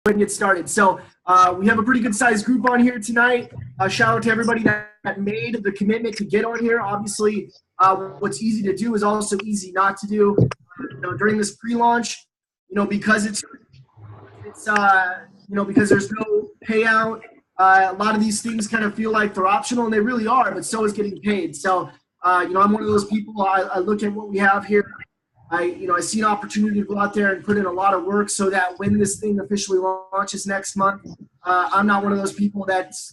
and get started. So we have a pretty good sized group on here tonight. Shout out to everybody that made the commitment to get on here. Obviously, what's easy to do is also easy not to do. During this pre-launch, because because there's no payout. A lot of these things kind of feel like they're optional, and they really are, but so is getting paid. So, I'm one of those people. I look at what we have here. I see an opportunity to go out there and put in a lot of work so that when this thing officially launches next month, I'm not one of those people that's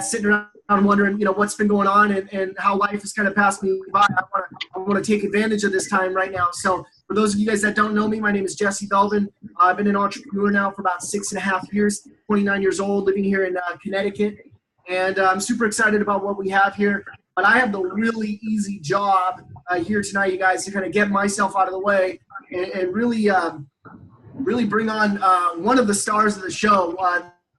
sitting around wondering, what's been going on and how life has kind of passed me by. I want to take advantage of this time right now. So for those of you guys that don't know me, my name is Jesse Belvin. I've been an entrepreneur now for about 6.5 years, 29 years old, living here in Connecticut. And I'm super excited about what we have here. But I have the really easy job here tonight, you guys, to kind of get myself out of the way and really bring on one of the stars of the show.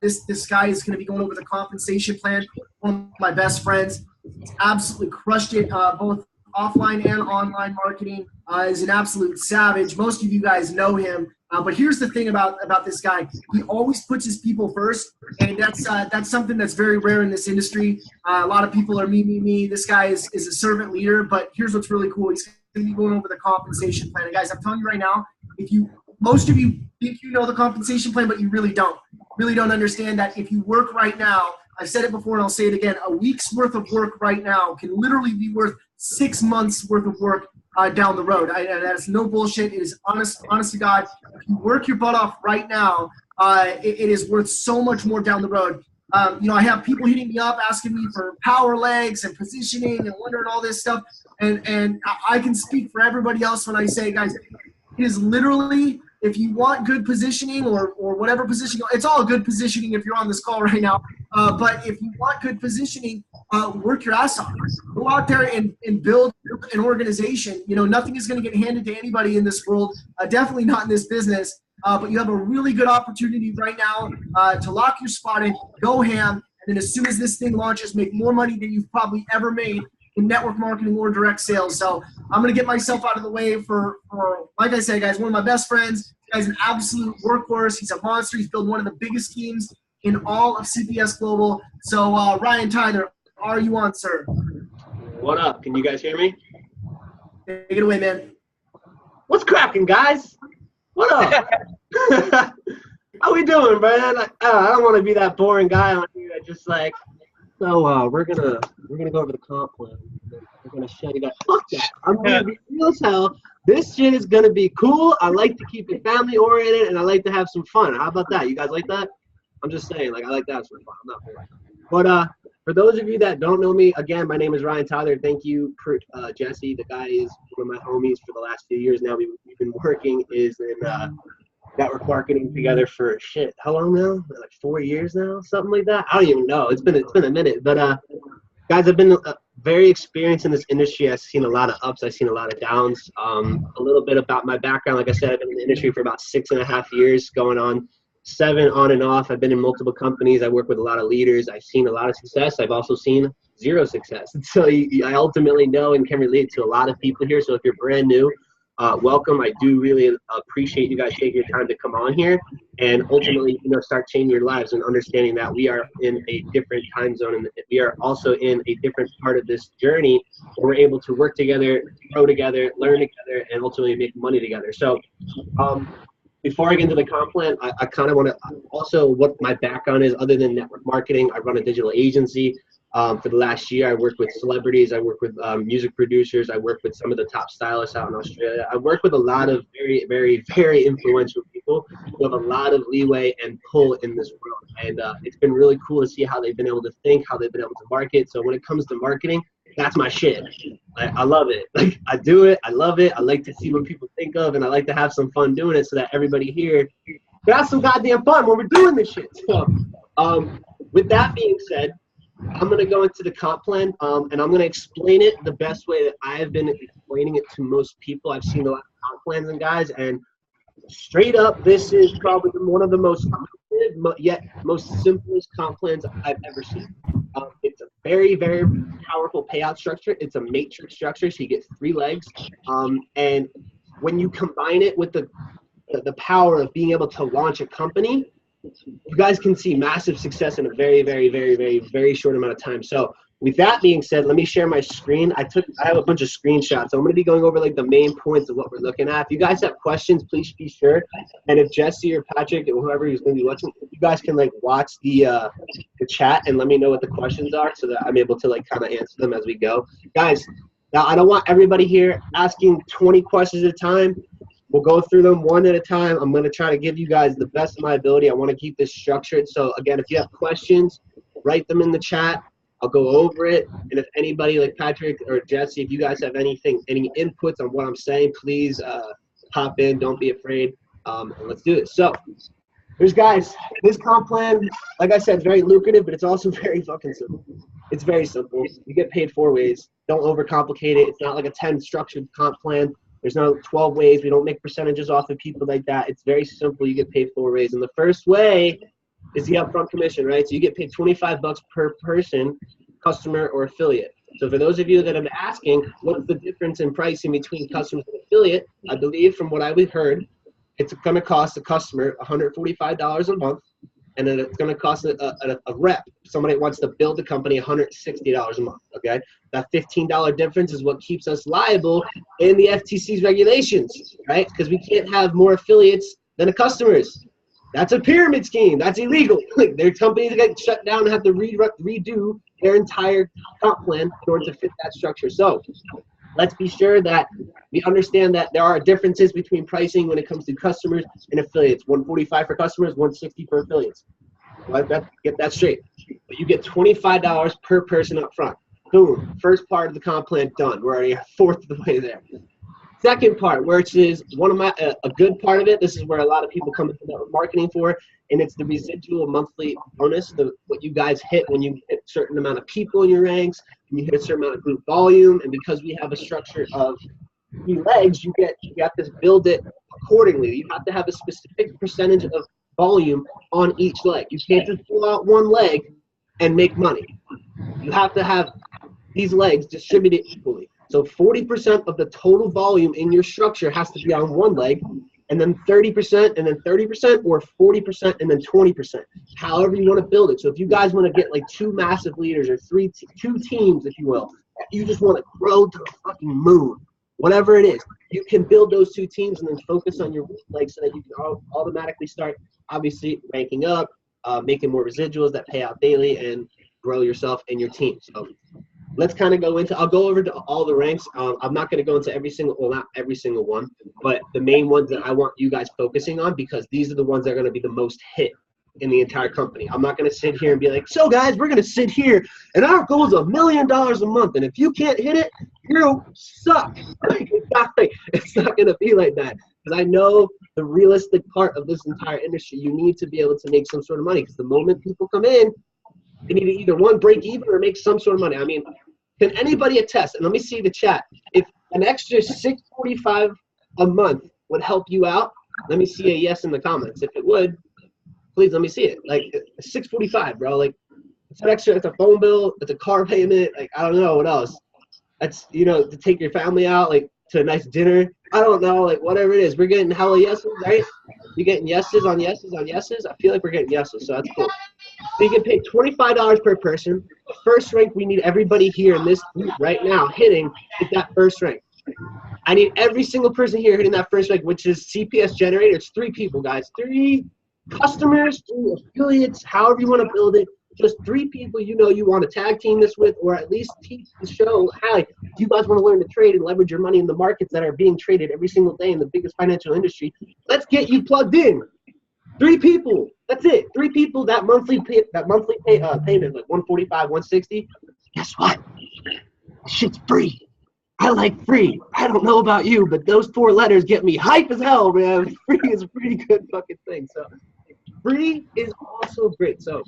This guy is going to be going over the compensation plan. One of my best friends. He's absolutely crushed it, both offline and online marketing. Is an absolute savage. Most of you guys know him. But here's the thing about this guy. He always puts his people first, and that's something that's very rare in this industry. A lot of people are me. This guy is a servant leader, but here's what's really cool. He's going to be going over the compensation plan. And guys, I'm telling you right now, most of you think you know the compensation plan, but you really don't. Really don't understand that if you work right now, I've said it before and I'll say it again, a week's worth of work right now can literally be worth 6 months worth of work down the road. That's no bullshit. It is honest to God. If you work your butt off right now, it is worth so much more down the road. I have people hitting me up asking me for power legs and positioning and wondering all this stuff. And I can speak for everybody else when I say, guys, it is literally, if you want good positioning or whatever positioning, it's all good positioning if you're on this call right now. But if you want good positioning, work your ass off. Go out there and build an organization. Nothing is going to get handed to anybody in this world, definitely not in this business. But you have a really good opportunity right now to lock your spot in, go ham, and then as soon as this thing launches, make more money than you've probably ever made in network marketing or direct sales. So I'm going to get myself out of the way for like I said, guys, one of my best friends. This guy's an absolute workhorse. He's a monster. He's built one of the biggest teams in all of CPS Global. So Ryan Tyler, are you on, sir? What up? Can you guys hear me? Take it away, man. What's cracking, guys? What up? How we doing, man? I don't want to be that boring guy on here that just like, so we're gonna go over the comp plan. We're gonna shut it up. Fuck that. I'm gonna be real as hell. This shit is gonna be cool. I like to keep it family oriented and I like to have some fun. How about that? You guys like that? I'm just saying, I like to have some fun. I'm not boring. But for those of you that don't know me, again, my name is Ryan Tyler. Thank you, Jesse. The guy is one of my homies for the last few years now. We've been working in network marketing together for how long now? Like 4 years now, something like that. I don't even know. It's been a minute. But guys, I've been very experienced in this industry. I've seen a lot of ups. I've seen a lot of downs. A little bit about my background. Like I said, I've been in the industry for about 6.5 years, going on 7 on and off. I've been in multiple companies. I work with a lot of leaders. I've seen a lot of success. I've also seen zero success. And so I ultimately know and can relate to a lot of people here. So if you're brand new, welcome. I do really appreciate you guys taking your time to come on here and ultimately, start changing your lives and understanding that we are in a different time zone and we are also in a different part of this journey where we're able to work together, grow together, learn together, and ultimately make money together. So, before I get into the comp plan, I kind of want to also what my background is other than network marketing. I run a digital agency. For the last year, I worked with celebrities. I work with music producers. I work with some of the top stylists out in Australia. I work with a lot of very, very, very influential people who have a lot of leeway and pull in this world. And it's been really cool to see how they've been able to think, how they've been able to market. So when it comes to marketing, that's my shit. I love it. I do it. I love it. I like to see what people think of, and I like to have some fun doing it so that everybody here can have some goddamn fun when we're doing this shit. So, with that being said, I'm going to go into the comp plan, and I'm going to explain it the best way that I have been explaining it to most people. I've seen a lot of comp plans and guys, and straight up, this is probably one of the most yet most simplest comp plans I've ever seen. It's a very, very powerful payout structure. It's a matrix structure, so you get 3 legs. And when you combine it with the the power of being able to launch a company, you guys can see massive success in a very, very, very, very, very short amount of time. So with that being said, let me share my screen. I have a bunch of screenshots. So I'm going to be going over like the main points of what we're looking at. If you guys have questions, please be sure. And if Jesse or Patrick or whoever is going to be watching, you guys can like watch the chat and let me know what the questions are so that I'm able to like kind of answer them as we go. Guys, now I don't want everybody here asking 20 questions at a time. We'll go through them one at a time. I'm going to try to give you guys the best of my ability. I want to keep this structured. So again, if you have questions, write them in the chat. I'll go over it. And if anybody like Patrick or Jesse, if you guys have anything, any inputs on what I'm saying, please hop in. Don't be afraid. And let's do it. So here's guys, this comp plan, like I said, is very lucrative, but it's also very fucking simple. It's very simple. You get paid 4 ways. Don't overcomplicate it. It's not like a 10 structured comp plan. There's no 12 ways. We don't make percentages off of people like that. It's very simple. You get paid 4 ways. And the first way is the upfront commission, right? So you get paid $25 per person, customer or affiliate. So for those of you that have been asking, what's the difference in pricing between customers and affiliate? I believe from what I've heard, it's going to cost the customer $145 a month. And then it's going to cost a rep, somebody that wants to build the company, $160 a month, okay? That $15 difference is what keeps us liable in the FTC's regulations, right? Because we can't have more affiliates than the customers. That's a pyramid scheme. That's illegal. Like, their companies get shut down and have to redo their entire comp plan in order to fit that structure. So let's be sure that we understand that there are differences between pricing when it comes to customers and affiliates. $145 for customers, $160 for affiliates. Get that straight. But you get $25 per person up front. Boom. First part of the comp plan done. We're already a fourth of the way there. Second part, which is one of my a good part of it. This is where a lot of people come into network marketing for, and it's the residual monthly bonus. What you guys hit when you hit a certain amount of people in your ranks, and you hit a certain amount of group volume, and because we have a structure of 3 legs, you have to build it accordingly. You have to have a specific percentage of volume on each leg. You can't just pull out one leg and make money. You have to have these legs distributed equally. So 40% of the total volume in your structure has to be on one leg, and then 30%, and then 30%, or 40%, and then 20%. However you want to build it. So if you guys want to get like 2 massive leaders or 2 teams, if you will, you just want to grow to the fucking moon, whatever it is, you can build those 2 teams and then focus on your weak legs so that you can automatically start, obviously, ranking up, making more residuals that pay out daily, and grow yourself and your team. So let's kind of go into, I'll go over to all the ranks. I'm not going to go into every single, well, not every single one, but the main ones that I want you guys focusing on, because these are the ones that are going to be the most hit in the entire company. I'm not going to sit here and be like, so guys, we're going to sit here and our goal is $1 million a month. And if you can't hit it, you suck. It's not going to be like that. Because I know the realistic part of this entire industry, you need to be able to make some sort of money. Because the moment people come in, they need to either one, break even or make some sort of money. I mean, can anybody attest? And let me see the chat. If an extra $645 a month would help you out, let me see a yes in the comments. If it would, please let me see it. Like $645, bro. Like it's an extra. It's a phone bill. It's a car payment. Like I don't know what else. That's to take your family out like to a nice dinner. I don't know, like whatever it is. We're getting hella yeses, right? You're getting yeses on yeses on yeses. I feel like we're getting yeses, so that's cool. So you get paid $25 per person. First rank, we need everybody here in this group right now hitting that first rank. I need every single person here hitting that first rank, which is CPS generator. It's 3 people, guys. 3 customers, 3 affiliates, however you want to build it. Just 3 people you want to tag team this with, or at least teach the show how you guys want to learn to trade and leverage your money in the markets that are being traded every single day in the biggest financial industry. Let's get you plugged in. 3 people. That's it. 3 people. That monthly payment, like $145, $160. Guess what? Shit's free. I like free. I don't know about you, but those 4 letters get me hype as hell, man. Free is a pretty good fucking thing. So free is also great. So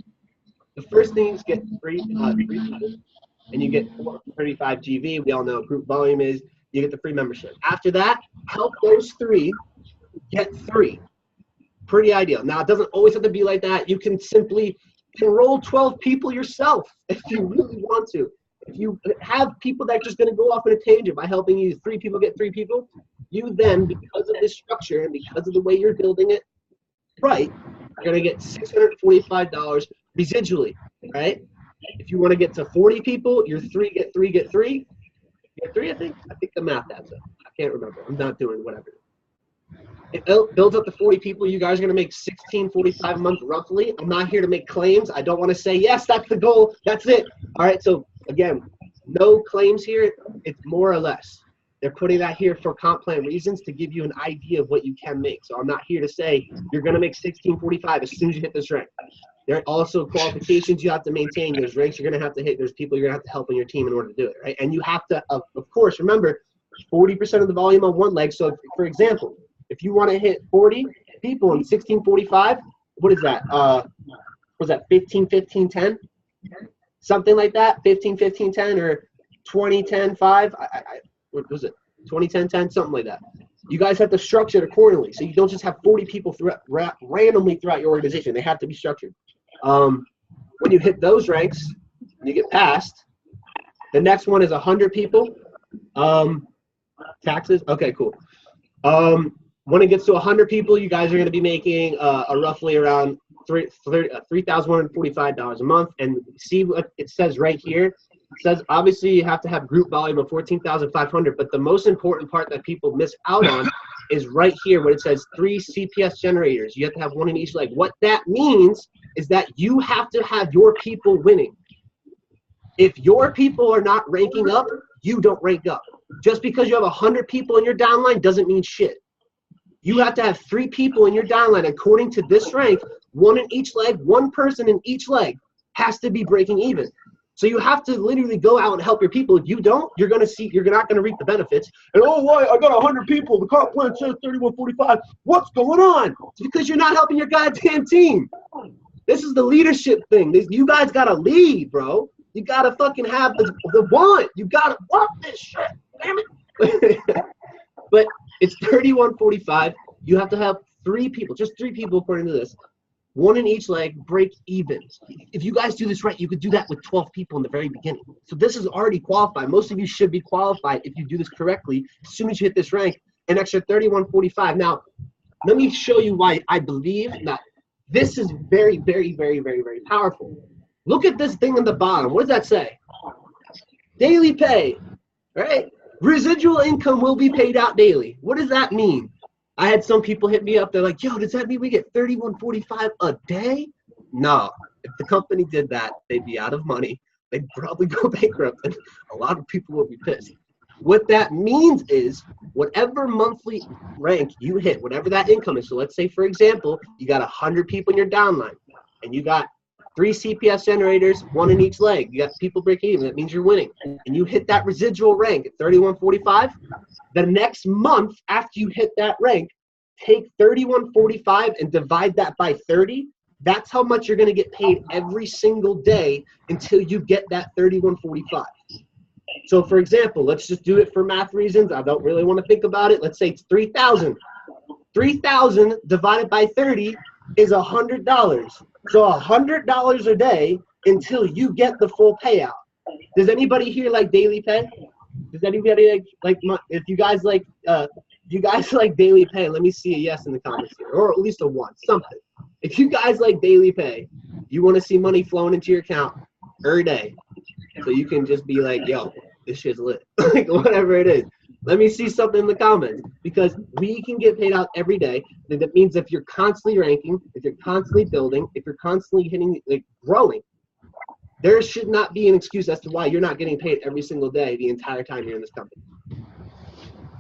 the first thing is get free people, and you get 435 GV. We all know what group volume is. You get the free membership. After that, help those 3 get 3. Pretty ideal. Now, it doesn't always have to be like that. You can simply enroll 12 people yourself if you really want to. If you have people that are just going to go off on a tangent by helping you 3 people get 3 people, you then, because of this structure and because of the way you're building it, right, you're going to get $645 residually, right? If you want to get to 40 people, you're 3 get 3 get 3. Get 3, I think the math adds up. I can't remember. I'm not doing whatever. It builds up to 40 people. You guys are going to make $16.45 a month roughly. I'm not here to make claims. I don't want to say, yes, that's the goal. That's it. All right. So, again, no claims here. It's more or less. They're putting that here for comp plan reasons to give you an idea of what you can make. So I'm not here to say you're going to make $16.45 as soon as you hit this rank. There are also qualifications you have to maintain. There's ranks you're going to have to hit. There's people you're going to have to help on your team in order to do it, right? And you have to, of course, remember, 40% of the volume on one leg. So, if, for example, if you want to hit 40 people in 16:45, what is that? Was that 15, 15, 10? Something like that, 15, 15, 10, or 20, 10, 5. What was it? 20, 10, 10, something like that. You guys have to structure it accordingly. So you don't just have 40 people randomly throughout your organization. They have to be structured. When you hit those ranks, you get passed. The next one is 100 people. Taxes? Okay, cool. When it gets to 100 people, you guys are going to be making a roughly around $3,145 a month. And see what it says right here. It says obviously you have to have group volume of 14,500, but the most important part that people miss out on is right here when it says 3 CPS generators. You have to have 1 in each leg. What that means is that you have to have your people winning. If your people are not ranking up, you don't rank up. Just because you have 100 people in your downline doesn't mean shit. You have to have 3 people in your downline. According to this rank, 1 in each leg, 1 person in each leg has to be breaking even. So you have to literally go out and help your people. If you don't, you're not going to reap the benefits. And oh, why? I got 100 people. The comp plan says 3145. What's going on? It's because you're not helping your goddamn team. This is the leadership thing. You guys got to lead, bro. You got to fucking have the want. You got to want this shit. Damn it. But it's 3145. You have to have 3 people, just 3 people according to this. 1 in each leg, break even. If you guys do this right, you could do that with 12 people in the very beginning. So this is already qualified. Most of you should be qualified if you do this correctly. As soon as you hit this rank, an extra 3145. Now, let me show you why I believe that this is very, very, very, very, very powerful. Look at this thing on the bottom. What does that say? Daily pay, right? Residual income will be paid out daily. What does that mean? I had some people hit me up. They're like, yo, does that mean we get $31.45 a day? No. If the company did that, they'd be out of money. They'd probably go bankrupt, and a lot of people will be pissed. What that means is whatever monthly rank you hit, whatever that income is. So let's say, for example, you got 100 people in your downline, and you got 3 CPS generators, 1 in each leg. You got people breaking even. That means you're winning. And you hit that residual rank at 31.45. The next month after you hit that rank, take 31.45 and divide that by 30. That's how much you're going to get paid every single day until you get that 31.45. So, for example, let's just do it for math reasons. I don't really want to think about it. Let's say it's 3,000. 3,000 divided by 30 is $100. So $100 a day until you get the full payout. Does anybody here like daily pay? Does anybody like if you guys like daily pay? Let me see a yes in the comments here, or at least a 1, something. If you guys like daily pay, you want to see money flowing into your account every day, so you can just be like, yo, this shit's lit, like whatever it is. Let me see something in the comments, because we can get paid out every day. And that means if you're constantly ranking, if you're constantly building, if you're constantly hitting, like growing, there should not be an excuse as to why you're not getting paid every single day the entire time you're in this company.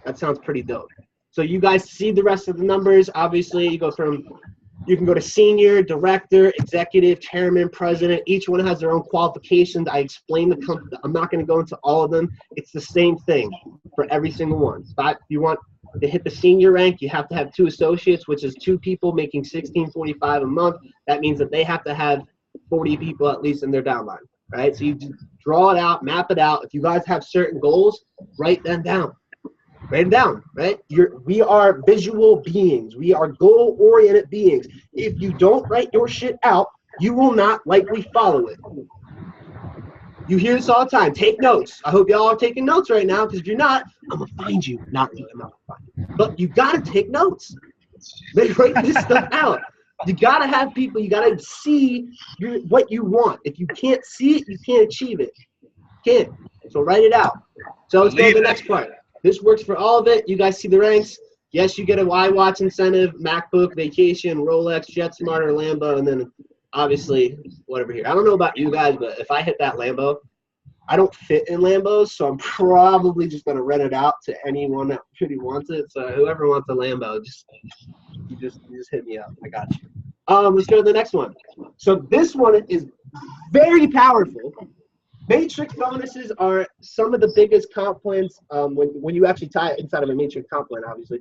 That sounds pretty dope. So you guys see the rest of the numbers. Obviously, you can go to senior, director, executive, chairman, president. Each one has their own qualifications. I explained the company. I'm not going to go into all of them. It's the same thing for every single one. But if you want to hit the senior rank, you have to have 2 associates, which is 2 people making $16.45 a month. That means that they have to have 40 people at least in their downline, right? So you draw it out, map it out. If you guys have certain goals, write them down. Write it down, right? We are visual beings. We are goal-oriented beings. If you don't write your shit out, you will not likely follow it. You hear this all the time. Take notes. I hope y'all are taking notes right now, because if you're not, I'm going to find you. I'm not going to find you. But you got to take notes. They write this stuff out. You got to have people. You got to see what you want. If you can't see it, you can't achieve it. Can't. So write it out. So let's go to the next part. This works for all of it. You guys see the ranks. Yes, you get a Y-Watch incentive, MacBook, vacation, Rolex, JetSmart, or Lambo, and then obviously whatever here. I don't know about you guys, but if I hit that Lambo, I don't fit in Lambos, so I'm probably just going to rent it out to anyone that really wants it. So whoever wants a Lambo, you just hit me up. I got you. Let's go to the next one. So this one is very powerful. Matrix bonuses are some of the biggest comp plans when you actually tie it inside of a matrix comp plan, obviously.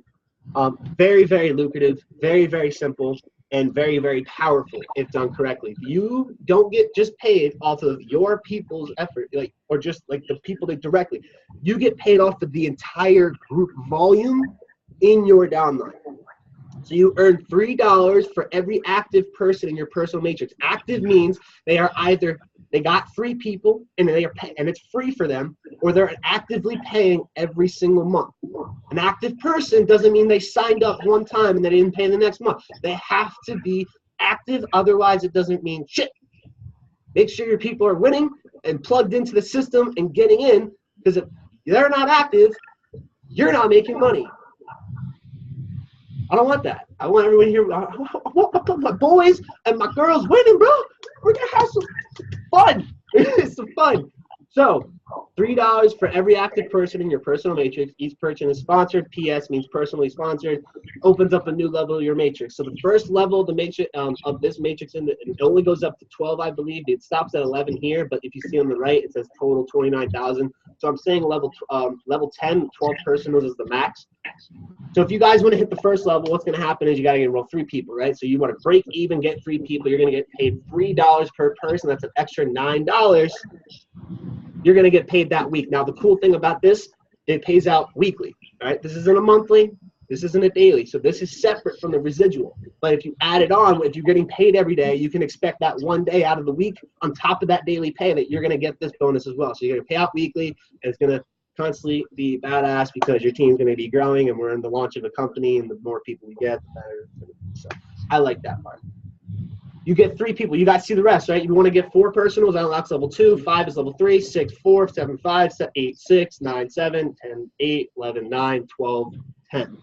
Very, very lucrative, very, very simple, and very, very powerful if done correctly. You don't get just paid off of your people's effort, or just like the people that directly. You get paid off of the entire group volume in your downline. So you earn $3 for every active person in your personal matrix. Active means they got 3 people and and it's free for them, or they're actively paying every single month. An active person doesn't mean they signed up one time and they didn't pay the next month. They have to be active, otherwise it doesn't mean shit. Make sure your people are winning and plugged into the system and getting in, because if they're not active, you're not making money. I don't want that. I want everyone here. I want my boys and my girls winning, bro. We're gonna have some fun. Some fun. So, $3 for every active person in your personal matrix. Each person is sponsored. PS means personally sponsored. Opens up a new level of your matrix. So the first level of the matrix of this matrix, it only goes up to 12, I believe. It stops at 11 here, but if you see on the right, it says total 29,000. So I'm saying level 10, 12 personals is the max. So if you guys want to hit the first level, what's going to happen is you got to enroll 3 people, right? So you want to break even, get 3 people. You're going to get paid $3 per person. That's an extra $9. You're going to get paid that week. Now, the cool thing about this, it pays out weekly, all right? This isn't a monthly. This isn't a daily. So this is separate from the residual. But if you add it on, if you're getting paid every day, you can expect that one day out of the week on top of that daily pay that you're going to get this bonus as well. So you're going to pay out weekly, and it's going to constantly be badass because your team's going to be growing, and we're in the launch of a company, and the more people we get, the better. So I like that part. You get 3 people. You guys see the rest, right? You want to get 4 personals. That unlocks level 2. 5 is level 3. 6, 4, 7, 5, 8, 6, 9, 7, 10, 8, 11, 9, 12, 10.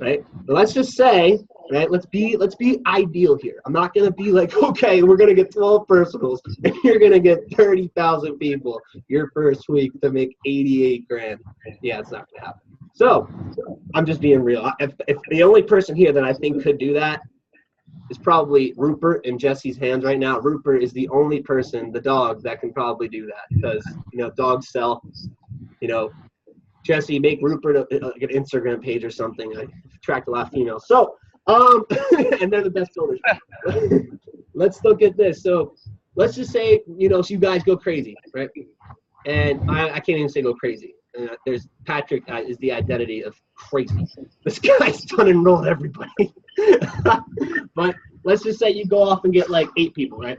Right? But let's just say, right? Let's be ideal here. I'm not going to be like, okay, we're going to get 12 personals, and you're going to get 30,000 people your first week to make 88 grand. Yeah, it's not going to happen. So I'm just being real. If the only person here that I think could do that is probably Rupert in Jesse's hands right now. Rupert is the only person, the dog, that can probably do that, because, dogs sell. Jesse, make Rupert an Instagram page or something. I attract a lot of females. So, and they're the best owners. Let's look at this. So let's just say, so you guys go crazy, right? And I can't even say go crazy. There's Patrick is the identity of crazy. This guy's done enrolled everybody. But let's just say you go off and get like 8 people, right?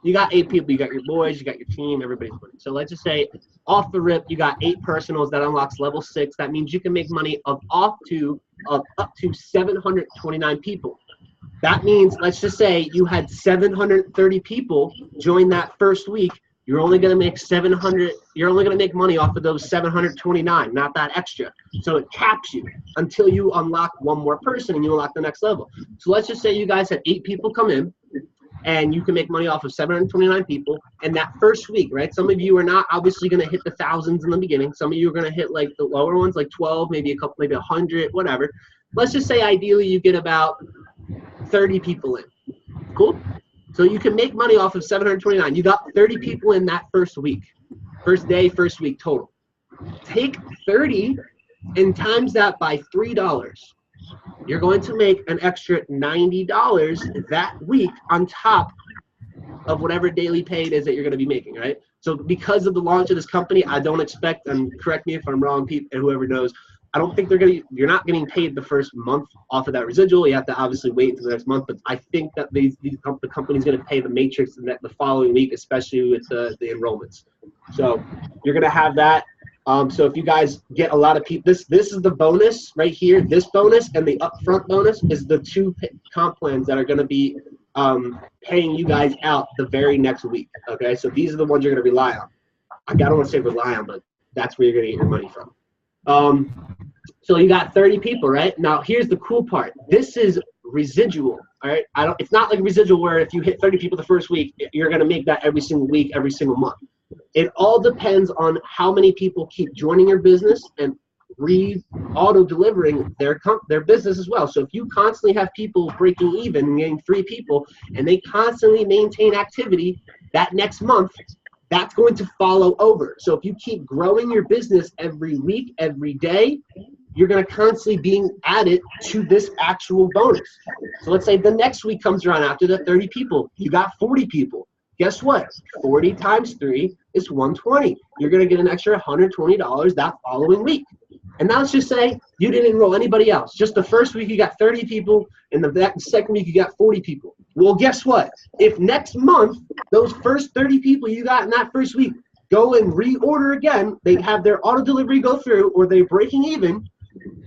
You got 8 people. You got your boys, you got your team, everybody's winning. So let's just say off the rip, you got 8 personals. That unlocks level 6. That means you can make money of up to 729 people. That means, let's just say you had 730 people join that first week. You're only going to make 700. You're only going to make money off of those 729, not that extra. So it caps you until you unlock one more person and you unlock the next level. So let's just say you guys had 8 people come in, and you can make money off of 729 people. And that first week, right? Some of you are not obviously going to hit the thousands in the beginning. Some of you are going to hit like the lower ones, like 12, maybe a couple, maybe 100, whatever. Let's just say ideally you get about 30 people in. Cool? So you can make money off of 729. You got 30 people in that first week. First day, first week total. Take 30 and times that by $3. You're going to make an extra $90 that week on top of whatever daily pay it is that you're going to be making, right? So because of the launch of this company, I don't expect, and correct me if I'm wrong, Pete, and whoever knows, I don't think you're not getting paid the first month off of that residual. You have to obviously wait until the next month, but I think that the company's going to pay the matrix the following week, especially with the enrollments. So you're going to have that. So if you guys get a lot of people, this is the bonus right here. This bonus and the upfront bonus is the two comp plans that are going to be paying you guys out the very next week. Okay, so these are the ones you're going to rely on. I don't want to say rely on, but that's where you're going to get your money from. So you got 30 people, right? Now here's the cool part. This is residual, all right? It's not like residual where if you hit 30 people the first week, you're going to make that every single week, every single month. It all depends on how many people keep joining your business and auto-delivering their business as well. So if you constantly have people breaking even and getting 3 people, and they constantly maintain activity, that next month, that's going to follow over. So if you keep growing your business every week, every day, you're going to constantly being added to this actual bonus. So let's say the next week comes around after the 30 people, you got 40 people. Guess what? 40 times 3 is 120. You're going to get an extra $120 that following week. And now let's just say you didn't enroll anybody else. Just the first week you got 30 people, and the second week you got 40 people. Well, guess what? If next month those first 30 people you got in that first week go and reorder again, they have their auto delivery go through, or they're breaking even,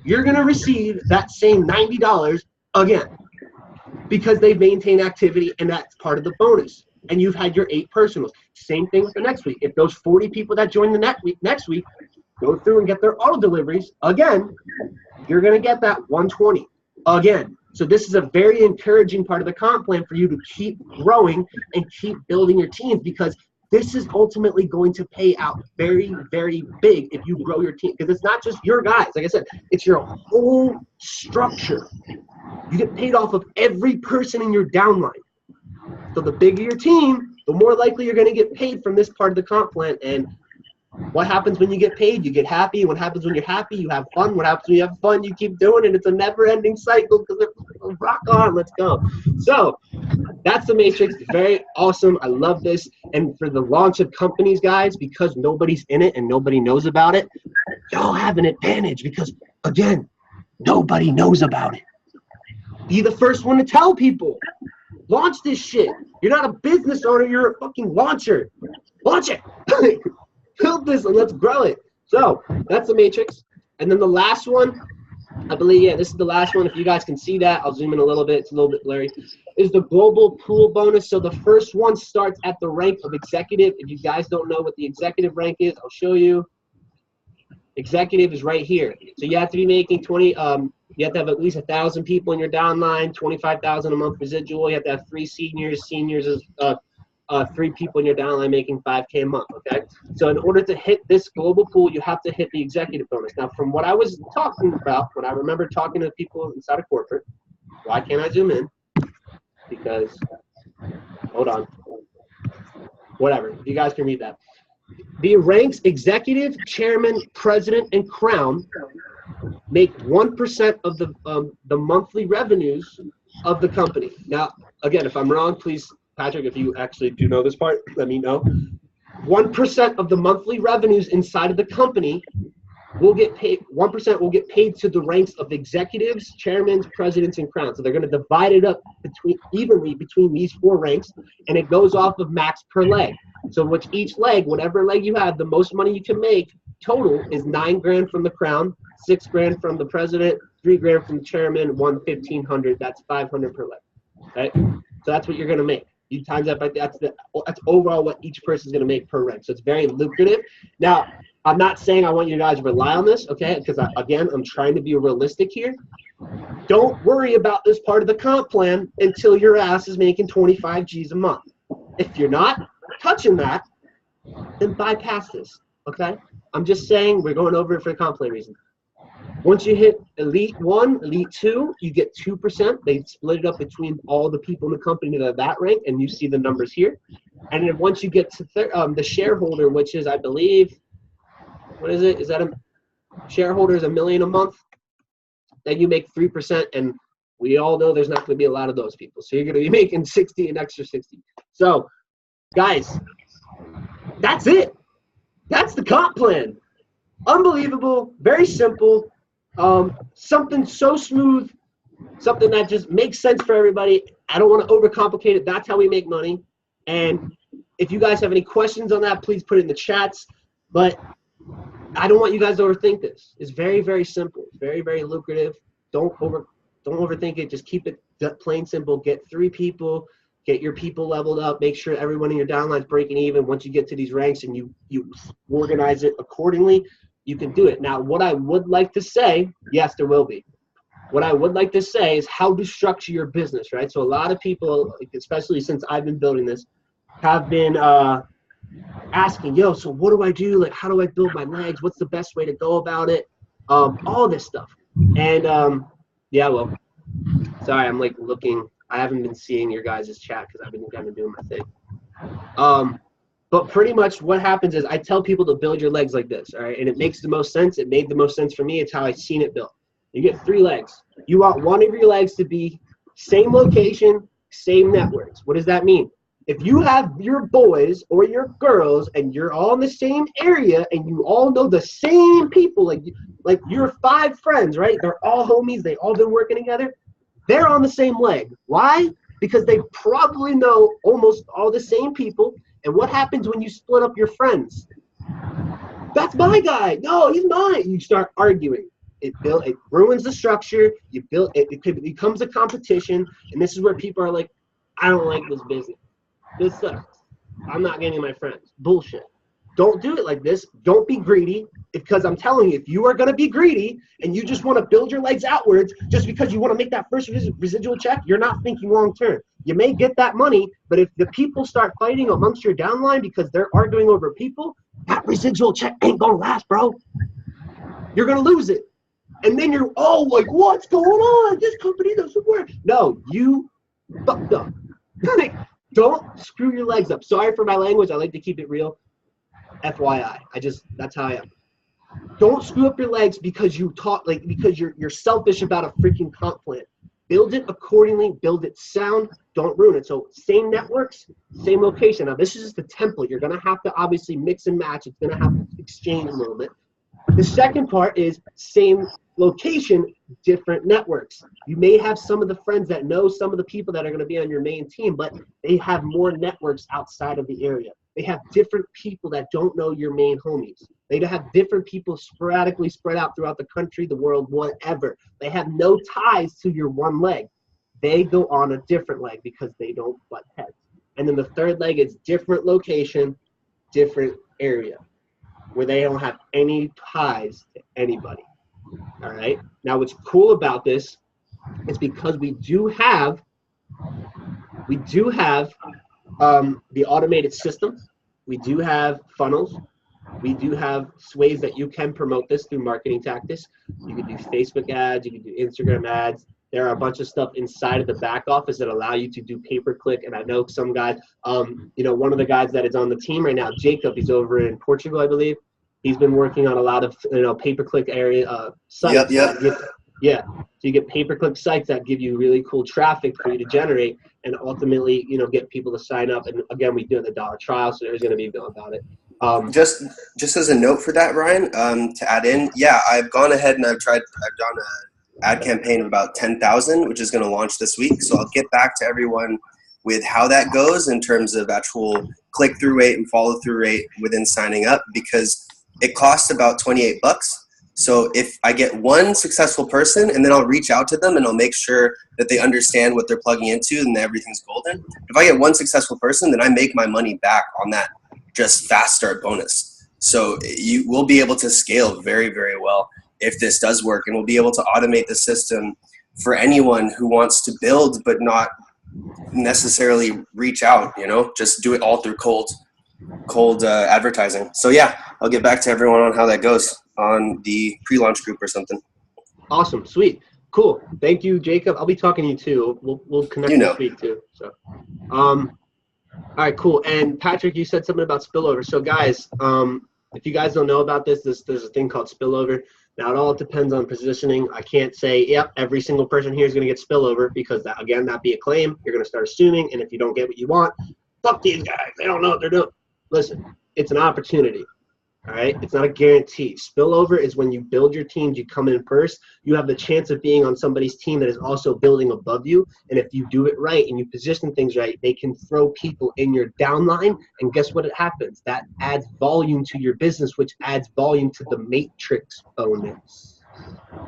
you're going to receive that same $90 again because they've maintained activity, and that's part of the bonus. And you've had your 8 personals. Same thing with the next week. If those 40 people that join the next week go through and get their auto deliveries again, you're going to get that 120 again. So this is a very encouraging part of the comp plan for you to keep growing and keep building your teams, because this is ultimately going to pay out very, very big if you grow your team. Because it's not just your guys. Like I said, it's your whole structure. You get paid off of every person in your downline. So the bigger your team, the more likely you're going to get paid from this part of the comp plan. And what happens when you get paid? You get happy. What happens when you're happy? You have fun. What happens when you have fun? You keep doing it. It's a never-ending cycle. Rock on. Let's go. So that's the matrix. Very awesome. I love this. And for the launch of companies, guys, because nobody's in it and nobody knows about it, y'all have an advantage because, again, nobody knows about it. Be the first one to tell people. Launch this shit. You're not a business owner. You're a fucking launcher. Launch it. Build this and let's grow it. So that's the matrix. And then the last one, I believe, yeah, this is the last one. If you guys can see that, I'll zoom in a little bit. It's a little bit blurry. Is the global pool bonus. So the first one starts at the rank of executive. If you guys don't know what the executive rank is, I'll show you. Executive is right here. So you have to be making 20. You have to have at least 1,000 people in your downline, 25,000 a month residual. You have to have 3 seniors. Seniors is 3 people in your downline making $5K a month. Okay. So in order to hit this global pool, you have to hit the executive bonus. Now, from what I was talking about, when I remember talking to people inside of corporate, why can't I zoom in? Because, hold on. Whatever. You guys can read that. The ranks executive, chairman, president, and crown make 1% of the monthly revenues of the company. Now, again, if I'm wrong, please, Patrick, if you actually do know this part, let me know. 1% of the monthly revenues inside of the company will get paid. 1% will get paid to the ranks of executives, chairmen, presidents, and crowns. So they're going to divide it up evenly between these 4 ranks, and it goes off of max per leg. So with each leg, whatever leg you have, the most money you can make total is $9 grand from the crown, $6 grand from the president, $3 grand from the chairman, $1,500. That's $500 per leg. Okay, so that's what you're going to make. You times that by that's overall what each person is going to make per rank. So it's very lucrative. Now, I'm not saying I want you guys to rely on this, okay? Because again, I'm trying to be realistic here. Don't worry about this part of the comp plan until your ass is making 25 G's a month. If you're not touching that, then bypass this, okay? I'm just saying we're going over it for the comp plan reason. Once you hit Elite 1, Elite 2, you get 2%. They split it up between all the people in the company that are that rank, and you see the numbers here. And then once you get to the shareholder, which is, I believe, what is it? Is that a shareholder is $1 million a month? Then you make 3%, and we all know there's not going to be a lot of those people. So you're going to be making 60, an extra 60. So, guys, that's it. That's the comp plan. Unbelievable, very simple. Something so smooth, something that just makes sense for everybody. I don't want to overcomplicate it. That's how we make money. And if you guys have any questions on that, please put it in the chats. But I don't want you guys to overthink this. It's very, very simple. It's very, very lucrative. Don't overthink it. Just keep it plain simple. Get 3 people. Get your people leveled up. Make sure everyone in your downline is breaking even. Once you get to these ranks and you organize it accordingly, you can do it. Now, what I would like to say, yes, there will be. What I would like to say is how to structure your business, right? So a lot of people, especially since I've been building this, have been asking, yo, so what do I do? Like, how do I build my legs? What's the best way to go about it? All this stuff. And yeah, well, sorry, I'm like looking. I haven't been seeing your guys' chat because I've been kind of doing my thing. But pretty much what happens is I tell people to build your legs like this, all right? And it makes the most sense. It made the most sense for me. It's how I seen it built. You get 3 legs. You want one of your legs to be same location, same networks. What does that mean? If you have your boys or your girls and you're all in the same area and you all know the same people, like your 5 friends, right? They're all homies. They all been working together. They're on the same leg. Why? Because they probably know almost all the same people. And what happens when you split up your friends? That's my guy. No, he's mine. You start arguing. It ruins the structure. It becomes a competition. And this is where people are like, I don't like this business. This sucks. I'm not getting my friends. Bullshit. Don't do it like this. Don't be greedy. Because I'm telling you, if you are going to be greedy and you just want to build your legs outwards just because you want to make that first residual check, you're not thinking long term. You may get that money, but if the people start fighting amongst your downline because they're arguing over people, that residual check ain't going to last, bro. You're going to lose it. And then you're all like, what's going on? This company doesn't work. No, you fucked up. Don't screw your legs up. Sorry for my language. I like to keep it real. FYI. That's how I am. Don't screw up your legs because because you're selfish about a freaking comp plan. Build it accordingly, build it sound, don't ruin it. So same networks, same location. Now this is just the template. You're gonna have to obviously mix and match. It's gonna have to exchange a little bit. The second part is same location, different networks. You may have some of the friends that know some of the people that are going to be on your main team, but they have more networks outside of the area. They have different people that don't know your main homies. They have different people sporadically spread out throughout the country, the world, whatever. They have no ties to your one leg. They go on a different leg because they don't butt heads. And then the third leg is different location, different area, where they don't have any ties to anybody. All right. Now, what's cool about this is because we do have the automated system. We do have funnels. We do have ways that you can promote this through marketing tactics. You can do Facebook ads. You can do Instagram ads. There are a bunch of stuff inside of the back office that allow you to do pay-per-click. And I know some guys, one of the guys that is on the team right now, Jacob, he's over in Portugal, I believe. He's been working on a lot of pay-per-click area sites. Yep. So you get pay-per-click sites that give you really cool traffic for you to generate, and ultimately, get people to sign up. And again, we do the $1 trial, so there's going to be a bill about it. Just as a note for that, Ryan, to add in, I've gone ahead and I've done an ad campaign of about 10,000, which is going to launch this week. So I'll get back to everyone with how that goes in terms of actual click-through rate and follow-through rate within signing up, because it costs about $28. So if I get one successful person, and then I'll reach out to them and I'll make sure that they understand what they're plugging into and that everything's golden. If I get one successful person, then I make my money back on that just fast start bonus. So you will be able to scale very, very well if this does work, and we'll be able to automate the system for anyone who wants to build but not necessarily reach out, just do it all through cold advertising. So I'll get back to everyone on how that goes on the pre-launch group or something. Awesome. Sweet. Cool. Thank you, Jacob. I'll be talking to you too. We'll connect this week too. So, all right, cool. And Patrick, you said something about spillover. So guys, if you guys don't know about this, there's a thing called spillover. Now it all depends on positioning. I can't say, yep, every single person here is going to get spillover, because that'd be a claim. You're going to start assuming. And if you don't get what you want, fuck these guys. They don't know what they're doing. Listen, it's an opportunity. All right, it's not a guarantee. Spillover is when you build your teams, you come in first, you have the chance of being on somebody's team that is also building above you. And if you do it right and you position things right, they can throw people in your downline. And guess what happens? That adds volume to your business, which adds volume to the matrix bonus.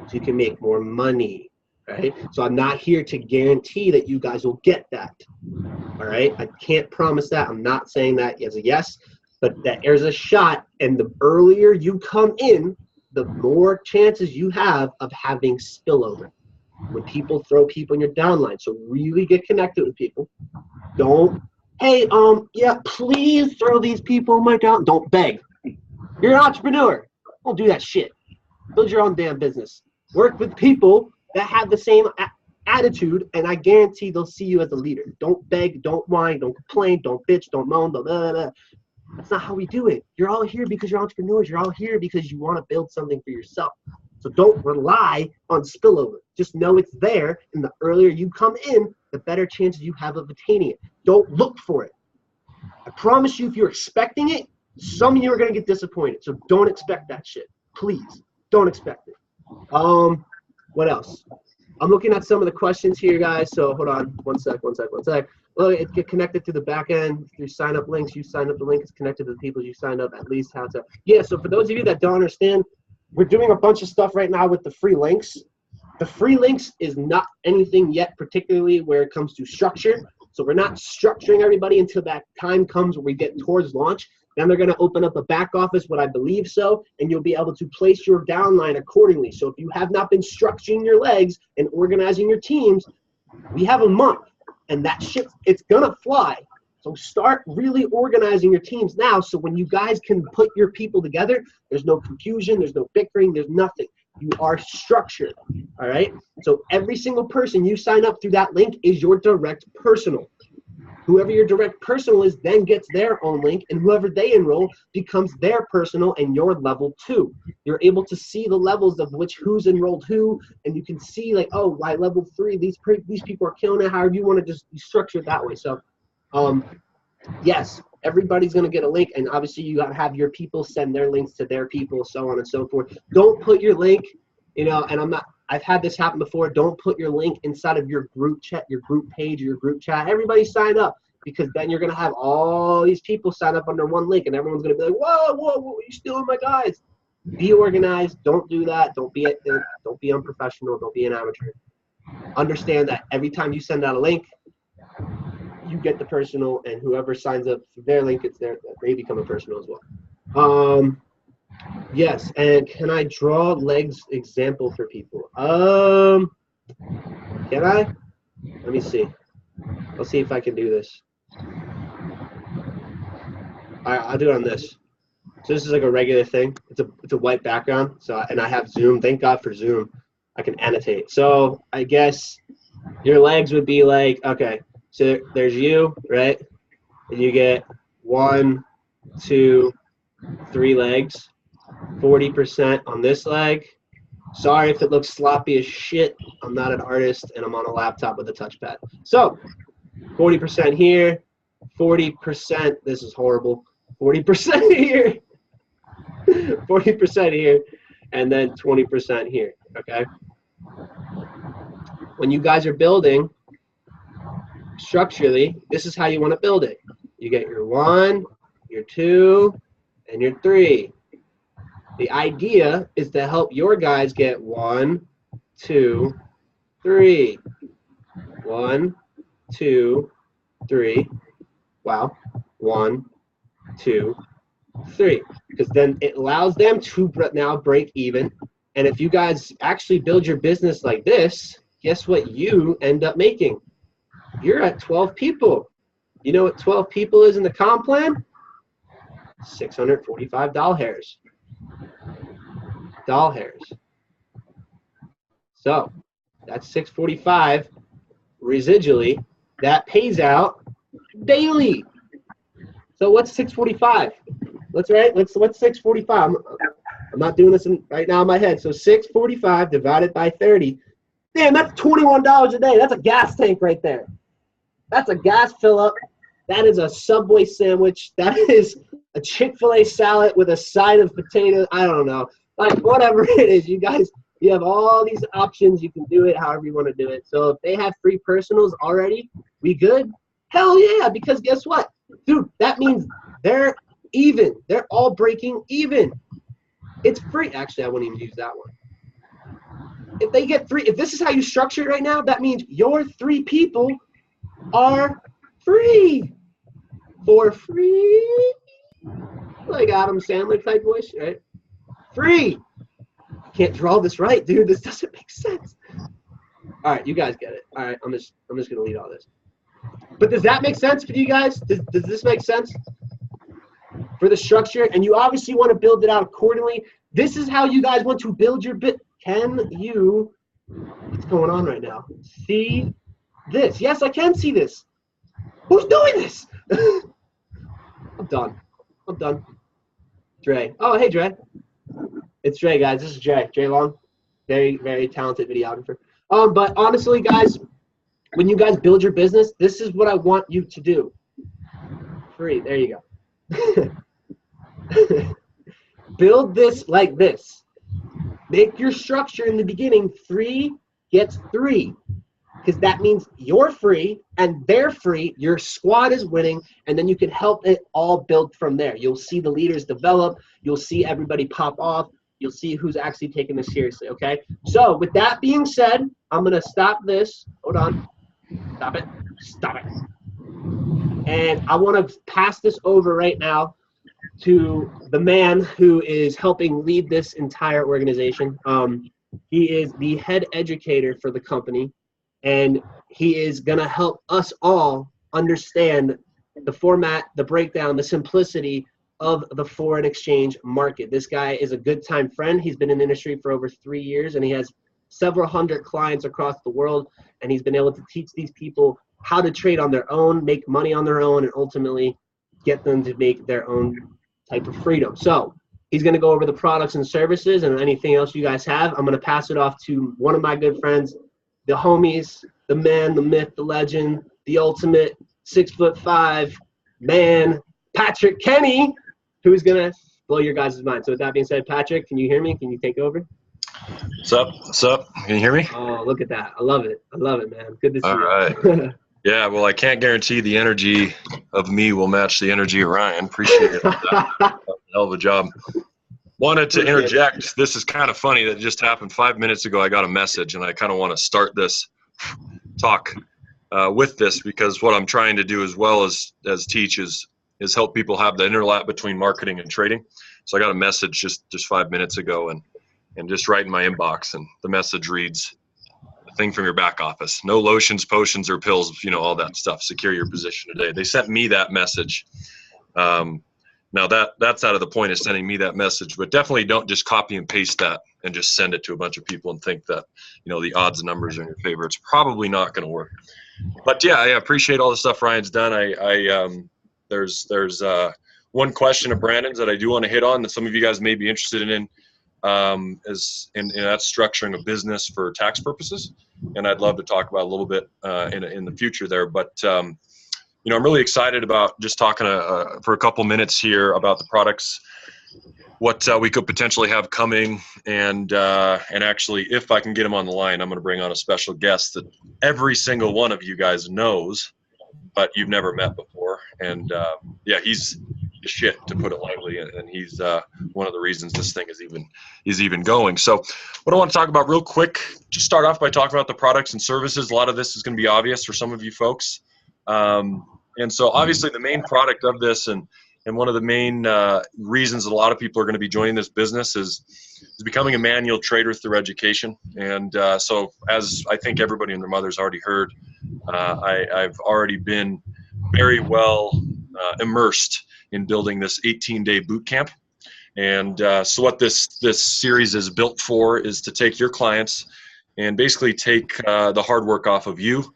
So you can make more money, right? So I'm not here to guarantee that you guys will get that. All right, I can't promise that. I'm not saying that as a yes. But that there's a shot, and the earlier you come in, the more chances you have of having spillover. When people throw people in your downline, so really get connected with people. Don't, hey, yeah, please throw these people in my down. Don't beg. You're an entrepreneur. Don't do that shit. Build your own damn business. Work with people that have the same attitude, and I guarantee they'll see you as a leader. Don't beg, don't whine, don't complain, don't bitch, don't moan, blah, blah, blah. That's not how we do it. You're all here because you're entrepreneurs. You're all here because you want to build something for yourself. So don't rely on spillover. Just know it's there, and the earlier you come in, the better chances you have of attaining it. Don't look for it. I promise you, if you're expecting it, some of you are going to get disappointed. So don't expect that shit. Please, don't expect it. What else? I'm looking at some of the questions here, guys. So hold on, one sec. Well, it get connected to the back end through sign up links. You sign up, the link is connected to the people you signed up, at least how to. Yeah, so for those of you that don't understand, we're doing a bunch of stuff right now with the free links. The free links is not anything yet, particularly where it comes to structure. So we're not structuring everybody until that time comes where we get towards launch. Then they're going to open up a back office, what I believe so, and you'll be able to place your downline accordingly. So if you have not been structuring your legs and organizing your teams, we have a month, and that shit, it's going to fly. So start really organizing your teams now, so when you guys can put your people together, there's no confusion, there's no bickering, there's nothing. You are structured, all right? So every single person you sign up through that link is your direct personal. Whoever your direct personal is then gets their own link, and whoever they enroll becomes their personal and your level 2. You're able to see the levels of which who's enrolled who, and you can see like, oh, by level 3, these people are killing it. However you want to just structure it that way. So, yes, everybody's going to get a link, and obviously you got to have your people send their links to their people, so on and so forth. Don't put your link, and I've had this happen before. Don't put your link inside of your group chat, your group page, or your group chat. Everybody sign up, because then you're going to have all these people sign up under one link, and everyone's going to be like, whoa, you stealing my guys. Be organized. Don't do that. Don't be unprofessional. Don't be an amateur. Understand that every time you send out a link, you get the personal, and whoever signs up for their link, they become a personal as well. Yes, and can I draw legs example for people? Can I? Let me see. I'll see if I can do this. All right, I'll do it on this. So this is like a regular thing. It's a white background. So and I have Zoom. Thank God for Zoom. I can annotate. So I guess your legs would be like, okay. So there's you, right? And you get 1, 2, 3 legs. 40% on this leg. Sorry if it looks sloppy as shit. I'm not an artist, and I'm on a laptop with a touchpad. So 40% here, 40%, this is horrible, 40% here, 40% here, and then 20% here, okay? When you guys are building, structurally, this is how you want to build it. You get your 1, your 2, and your 3. The idea is to help your guys get 1, 2, 3. 1, 2, 3. Wow. 1, 2, 3. Because then it allows them to now break even. And if you guys actually build your business like this, guess what you end up making? You're at 12 people. You know what 12 people is in the comp plan? 645 doll hairs. Doll hairs. So that's 645 residually. That pays out daily. So what's 645? What's 645? I'm not doing this right now in my head. So 645 divided by 30. Damn, that's $21 a day. That's a gas tank right there. That's a gas fill up. That is a Subway sandwich. That is a Chick-fil-A salad with a side of potatoes. I don't know. Like, whatever it is, you guys, you have all these options. You can do it however you want to do it. So if they have free personals already, we good? Hell yeah, because guess what? Dude, that means they're even. They're all breaking even. It's free. Actually, I wouldn't even use that one. If they get free, if this is how you structure it right now, that means your 3 people are free. For free. Like Adam Sandler type voice, right? Free. I can't draw this right, dude. This doesn't make sense. All right, you guys get it. All right, I'm just gonna lead all this. But does that make sense for you guys? Does this make sense for the structure? And you obviously want to build it out accordingly. This is how you guys want to build your bit. Can you? What's going on right now? See this? Yes, I can see this. Who's doing this? I'm done. Dre. Oh, hey, Dre. It's Dre, guys. This is Dre. Dre Long. Very, very talented videographer. But honestly, guys, when you guys build your business, this is what I want you to do. Free. There you go. Build this like this. Make your structure in the beginning 3 gets 3. Because that means you're free and they're free. Your squad is winning, and then you can help it all build from there. You'll see the leaders develop. You'll see everybody pop off. You'll see who's actually taking this seriously, okay? So with that being said, I'm going to stop this. Hold on. Stop it. And I want to pass this over right now to the man who is helping lead this entire organization. He is the head educator for the company. And he is going to help us all understand the format, the breakdown, the simplicity of the foreign exchange market. This guy is a good time friend. He's been in the industry for over 3 years, and he has several hundred clients across the world. And he's been able to teach these people how to trade on their own, make money on their own, and ultimately get them to make their own type of freedom. So he's going to go over the products and services and anything else you guys have. I'm going to pass it off to one of my good friends, the homies, the man, the myth, the legend, the ultimate 6'5" man, Patrick Kenny, who's gonna blow your guys' mind. So with that being said, Patrick, can you hear me? Can you take over? What's up? What's up? Can you hear me? Oh, look at that. I love it, man. Good to see All you. right. Yeah, well, I can't guarantee the energy of me will match the energy of Ryan. Appreciate it. Hell of a job. Wanted to interject. This is kind of funny that just happened 5 minutes ago. I got a message, and I kind of want to start this talk with this, because what I'm trying to do as well as teach is help people have the interlap between marketing and trading. So I got a message just 5 minutes ago, and just right in my inbox, and the message reads, "A thing from your back office. No lotions, potions, or pills, all that stuff. Secure your position today." They sent me that message. Now that's out of the point of sending me that message, but definitely don't just copy and paste that and just send it to a bunch of people and think that, the odds and numbers are in your favor. It's probably not going to work. But yeah, I appreciate all the stuff Ryan's done. There's one question of Brandon's that I do want to hit on that some of you guys may be interested in, is that's structuring a business for tax purposes. And I'd love to talk about a little bit in the future there. But I'm really excited about just talking for a couple minutes here about the products, what we could potentially have coming, and actually, if I can get him on the line, I'm going to bring on a special guest that every single one of you guys knows, but you've never met before. And he's the shit, to put it lightly, and he's one of the reasons this thing is even going. So what I want to talk about real quick, just start off by talking about the products and services. A lot of this is going to be obvious for some of you folks. And so obviously the main product of this, and one of the main reasons that a lot of people are going to be joining this business is becoming a manual trader through education. And so, as I think everybody and their mother's already heard, I've already been very well immersed in building this 18-day boot camp. And so what this series is built for is to take your clients and basically take the hard work off of you.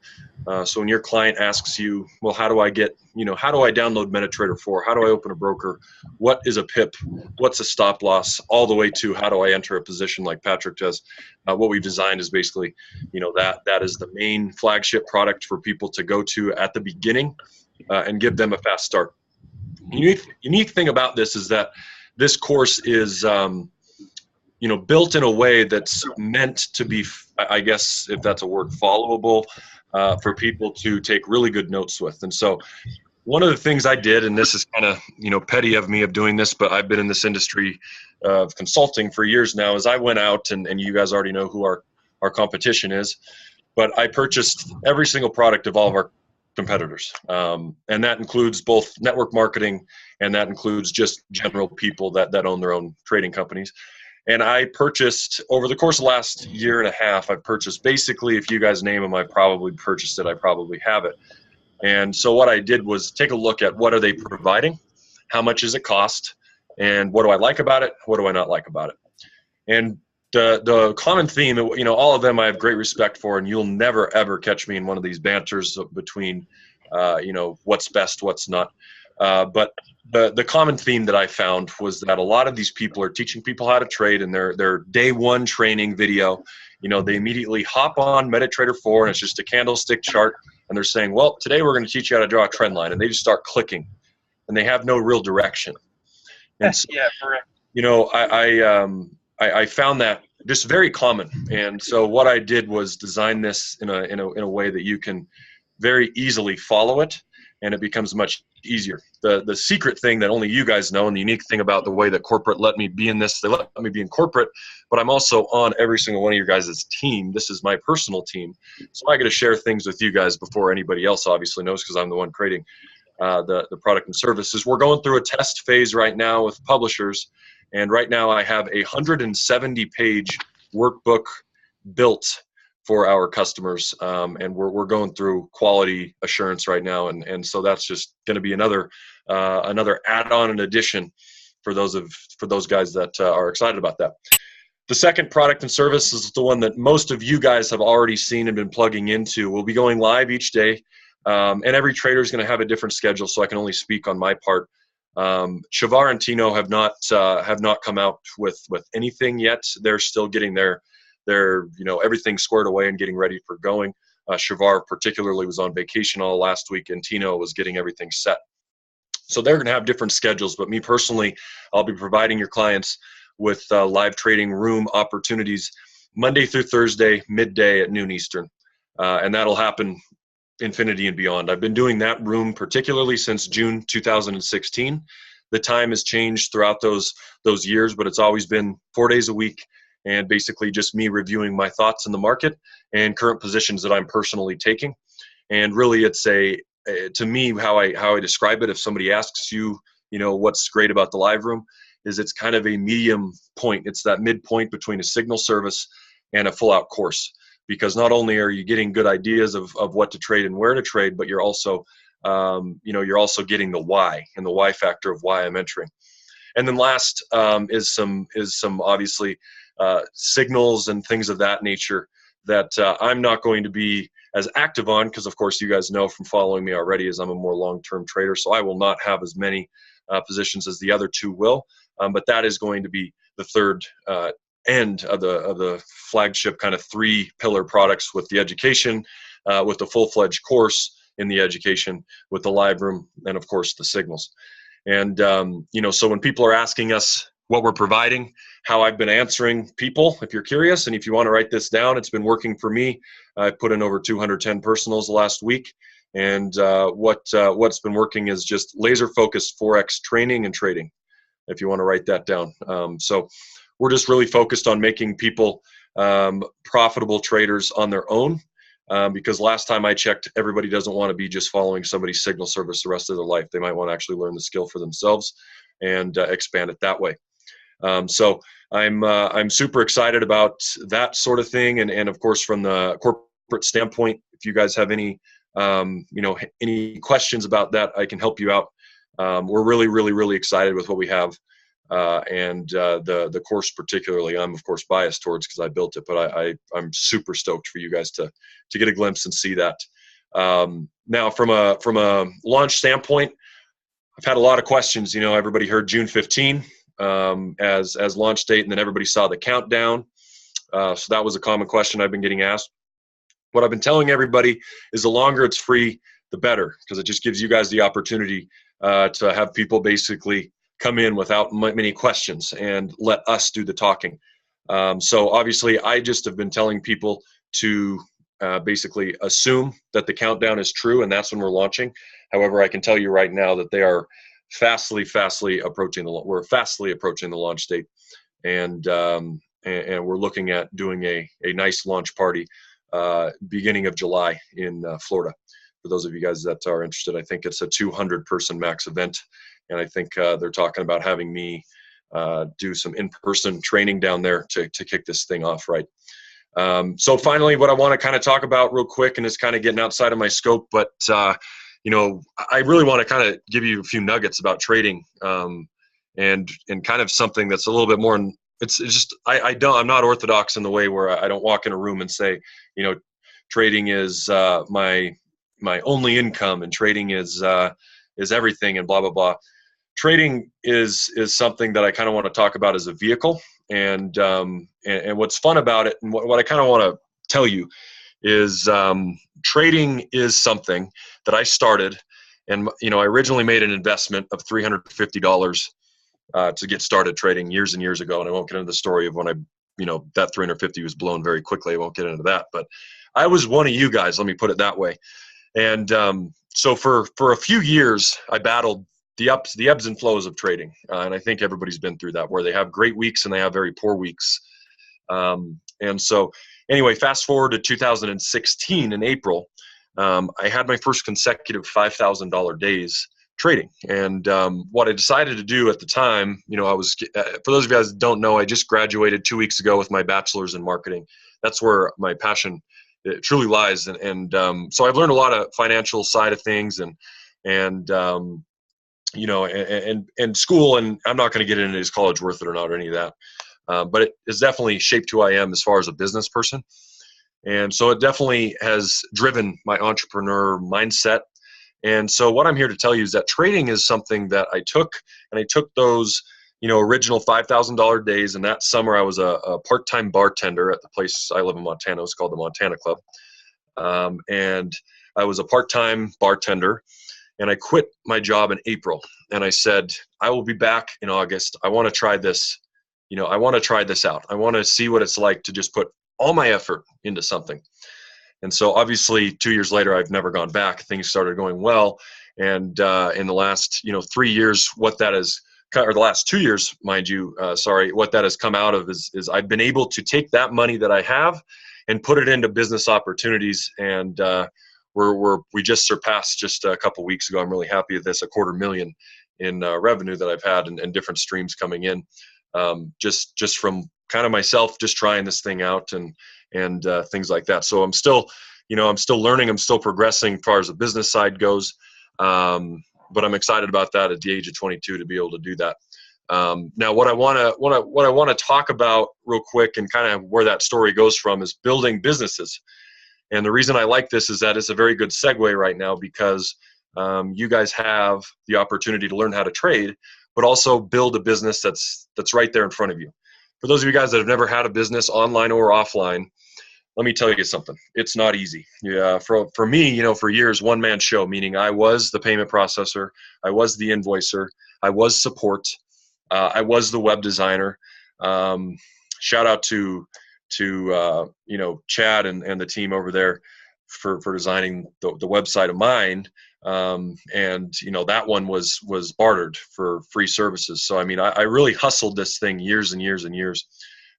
So when your client asks you, well, how do I download MetaTrader 4? How do I open a broker? What is a PIP? What's a stop loss? All the way to how do I enter a position like Patrick does? What we've designed is basically, that is the main flagship product for people to go to at the beginning and give them a fast start. Unique thing about this is that this course is, built in a way that's meant to be, I guess, if that's a word, followable, for people to take really good notes with. And so one of the things I did, and this is kind of, petty of me of doing this, but I've been in this industry of consulting for years now, is I went out, and you guys already know who our competition is, but I purchased every single product of all of our competitors. And that includes both network marketing, and that includes just general people that own their own trading companies. And I purchased, over the course of the last year and a half, I've purchased basically, if you guys name them, I probably purchased it, I probably have it. And so what I did was take a look at what are they providing, how much does it cost, and what do I like about it, what do I not like about it. And the common theme, all of them I have great respect for, and you'll never, ever catch me in one of these banters between, what's best, what's not. But the common theme that I found was that a lot of these people are teaching people how to trade, and their day one training video, they immediately hop on MetaTrader 4, and it's just a candlestick chart, and they're saying, well, today we're going to teach you how to draw a trend line, and they just start clicking, and they have no real direction. And so, Yeah, correct. I found that just very common. And so what I did was design this in a way that you can very easily follow it, and it becomes much easier. The secret thing that only you guys know, and the unique thing about the way that corporate let me be in this, they let me be in corporate, but I'm also on every single one of your guys' team. This is my personal team. So I get to share things with you guys before anybody else obviously knows, because I'm the one creating the product and services. We're going through a test phase right now with publishers, and right now I have a 170-page workbook built for our customers, and we're going through quality assurance right now, and so that's just going to be another add-on and addition for those guys that are excited about that. The second product and service is the one that most of you guys have already seen and been plugging into. We'll be going live each day, and every trader is going to have a different schedule, so I can only speak on my part. Shavar and Tino have not come out with anything yet. They're still getting their everything squared away and getting ready for going. Shavar particularly was on vacation all last week, and Tino was getting everything set. So they're going to have different schedules, but me personally, I'll be providing your clients with live trading room opportunities Monday through Thursday, midday at noon Eastern. And that'll happen infinity and beyond. I've been doing that room particularly since June 2016. The time has changed throughout those years, but it's always been 4 days a week, and basically just me reviewing my thoughts in the market and current positions that I'm personally taking. And really, it's to me, how I describe it, if somebody asks you, what's great about the live room, is it's kind of a medium point. It's that midpoint between a signal service and a full out course, because not only are you getting good ideas of what to trade and where to trade, but you're also, you're also getting the why, and the why factor of why I'm entering. And then last is some obviously signals and things of that nature that I'm not going to be as active on, because of course you guys know from following me already, as I'm a more long-term trader, so I will not have as many positions as the other two will. But that is going to be the third end of the flagship kind of 3-pillar products, with the education, with the full-fledged course in the education, with the live room, and of course the signals. And so when people are asking us what we're providing, how I've been answering people, if you're curious, and if you want to write this down, it's been working for me. I put in over 210 personals last week, and what's been working is just laser-focused Forex training and trading, if you want to write that down. So we're just really focused on making people profitable traders on their own, because last time I checked, everybody doesn't want to be just following somebody's signal service the rest of their life. They might want to actually learn the skill for themselves and expand it that way. So I'm super excited about that sort of thing, and of course from the corporate standpoint, if you guys have any any questions about that, I can help you out. We're really excited with what we have, and the course particularly, I'm of course biased towards because I built it, but I'm super stoked for you guys to get a glimpse and see that. Now from a launch standpoint, I've had a lot of questions. Everybody heard June 15 as launch date, and then everybody saw the countdown. So that was a common question I've been getting asked. What I've been telling everybody is the longer it's free, the better, because it just gives you guys the opportunity to have people basically come in without many questions and let us do the talking. So obviously, I just have been telling people to basically assume that the countdown is true, and that's when we're launching. However, I can tell you right now that they are fastly approaching we're fastly approaching the launch date, and we're looking at doing a nice launch party beginning of July in Florida. For those of you guys that are interested, I think it's a 200-person max event, and I think they're talking about having me do some in-person training down there to kick this thing off right. So finally, what I want to kind of talk about real quick, and it's kind of getting outside of my scope, but I really want to kind of give you a few nuggets about trading, and kind of something that's a little bit more. It's just I'm not orthodox in the way where I don't walk in a room and say, trading is my only income, and trading is everything, and blah blah blah. Trading is something that I kind of want to talk about as a vehicle, and what's fun about it, and what I kind of want to tell you is trading is something that I started, and I originally made an investment of $350 to get started trading years and years ago, and I won't get into the story of when that 350 was blown very quickly. I won't get into that, but I was one of you guys. Let me put it that way. And so for a few years, I battled the ebbs and flows of trading, and I think everybody's been through that, where they have great weeks and they have very poor weeks. And so anyway, fast forward to 2016 in April, I had my first consecutive $5,000 days trading. And what I decided to do at the time, I was, for those of you guys that don't know, I just graduated 2 weeks ago with my bachelor's in marketing. That's where my passion truly lies. And so I've learned a lot of financial side of things, and school, and I'm not going to get into is college worth it or not or any of that. But it has definitely shaped who I am as far as a business person. And so it definitely has driven my entrepreneur mindset. And so what I'm here to tell you is that trading is something that I took those, original $5,000 days. And that summer I was a part-time bartender at the place I live in Montana. It's called the Montana Club. And I was a part-time bartender, and I quit my job in April. And I said, I will be back in August. I want to try this. I want to try this out. I want to see what it's like to just put all my effort into something. And so obviously 2 years later, I've never gone back. Things started going well. And in the last, 3 years, or the last 2 years, mind you, what that has come out of is I've been able to take that money that I have and put it into business opportunities. And we just surpassed just a couple weeks ago. I'm really happy with this, $250,000 in revenue that I've had, and different streams coming in. Just from kind of myself, just trying this thing out and things like that. So I'm still learning, I'm still progressing as far as the business side goes. But I'm excited about that at the age of 22 to be able to do that. Now what I want to talk about real quick, and kind of where that story goes from, is building businesses. And the reason I like this is that it's a very good segue right now, because you guys have the opportunity to learn how to trade, but also build a business that's right there in front of you. For those of you guys that have never had a business, online or offline, let me tell you something. It's not easy. Yeah, for me, for years, one-man show, meaning I was the payment processor, I was the invoicer, I was support, I was the web designer. Shout out to Chad and the team over there for designing the website of mine. And that one was bartered for free services. So I really hustled this thing years and years and years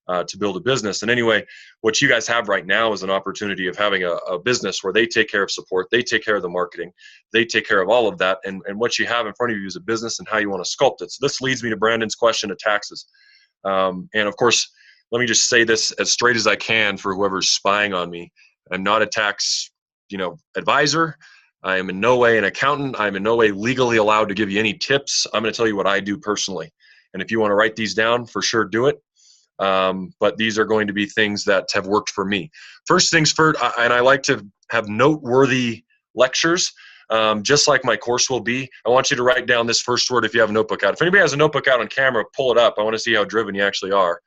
to build a business. And anyway, what you guys have right now is an opportunity of having a business where they take care of support, they take care of the marketing, they take care of all of that. And what you have in front of you is a business and how you want to sculpt it. So this leads me to Brandon's question of taxes. And of course, let me just say this as straight as I can for whoever's spying on me. I'm not a tax, advisor. I am in no way an accountant. I'm in no way legally allowed to give you any tips. I'm going to tell you what I do personally. And if you want to write these down, for sure, do it. But these are going to be things that have worked for me. First things first, and I like to have noteworthy lectures, just like my course will be. I want you to write down this first word if you have a notebook out. If anybody has a notebook out on camera, pull it up. I want to see how driven you actually are.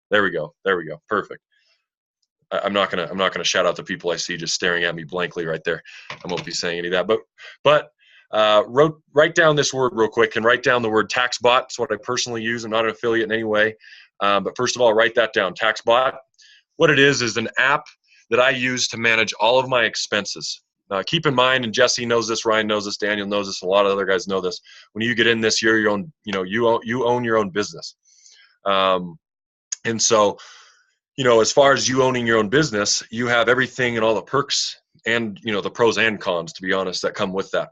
There we go. Perfect. I'm not gonna shout out the people I see just staring at me blankly right there. I won't be saying any of that. But write down this word real quick, and write down the word TaxBot. It's what I personally use. I'm not an affiliate in any way, but first of all, write that down. TaxBot. What it is an app that I use to manage all of my expenses. Keep in mind, and Jesse knows this, Ryan knows this, Daniel knows this, a lot of other guys know this. When you get in this, you're your own. You own your own business, and so. As far as you owning your own business, you have everything and all the perks and, the pros and cons, to be honest, that come with that.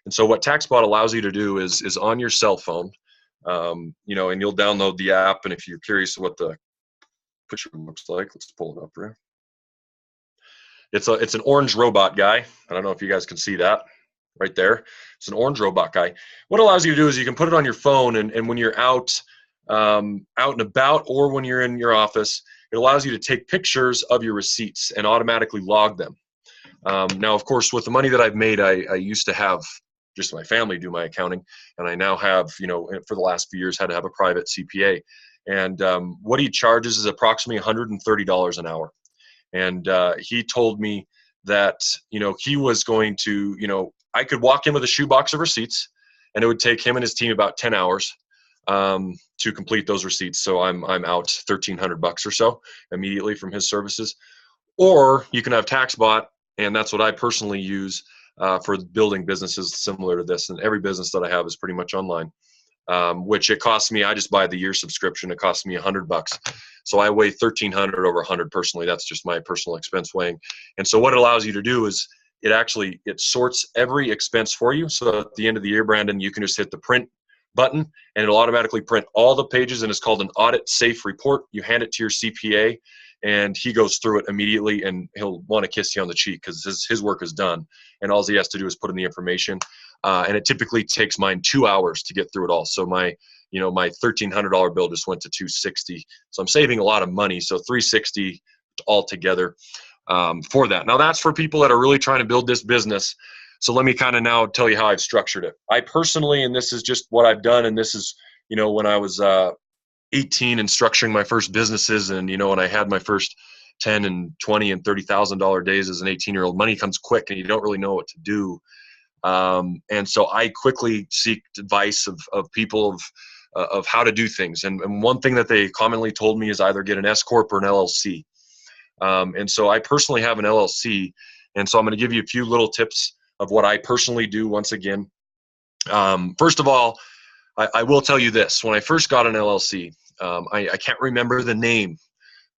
And so what TaxBot allows you to do is on your cell phone, and you'll download the app. And if you're curious what the picture looks like, let's pull it up here. It's an orange robot guy. I don't know if you guys can see that right there. It's an orange robot guy. What it allows you to do is you can put it on your phone, and when you're out and about, or when you're in your office, it allows you to take pictures of your receipts and automatically log them. Now, of course, with the money that I've made, I used to have just my family do my accounting, and I now have, for the last few years, had to have a private CPA. And what he charges is approximately $130 an hour. And he told me that, he was going to, I could walk in with a shoebox of receipts, and it would take him and his team about 10 hours to complete those receipts. So I'm out $1,300 or so immediately from his services. Or you can have TaxBot, and that's what I personally use for building businesses similar to this. And every business that I have is pretty much online, which it costs me. I just buy the year subscription. It costs me $100. So I weigh 1,300 over 100 personally. That's just my personal expense weighing. And so what it allows you to do is it sorts every expense for you. So at the end of the year, Brandon, you can just hit the print button, and it'll automatically print all the pages, and it's called an audit safe report. You hand it to your CPA, and he goes through it immediately, and he'll want to kiss you on the cheek because his work is done, and all he has to do is put in the information. And it typically takes mine 2 hours to get through it all. So my $1,300 bill just went to $260. So I'm saving a lot of money. So $360 altogether for that. Now that's for people that are really trying to build this business. So let me kind of now tell you how I've structured it. I personally, and this is just what I've done, and this is, when I was 18 and structuring my first businesses, and, when I had my first 10 and 20 and $30,000 days as an 18-year-old, money comes quick and you don't really know what to do. And so I quickly seek advice of people of how to do things. And one thing that they commonly told me is either get an S Corp or an LLC. And so I personally have an LLC. And so I'm going to give you a few little tips of what I personally do once again. First of all, I will tell you this. When I first got an LLC, I can't remember the name,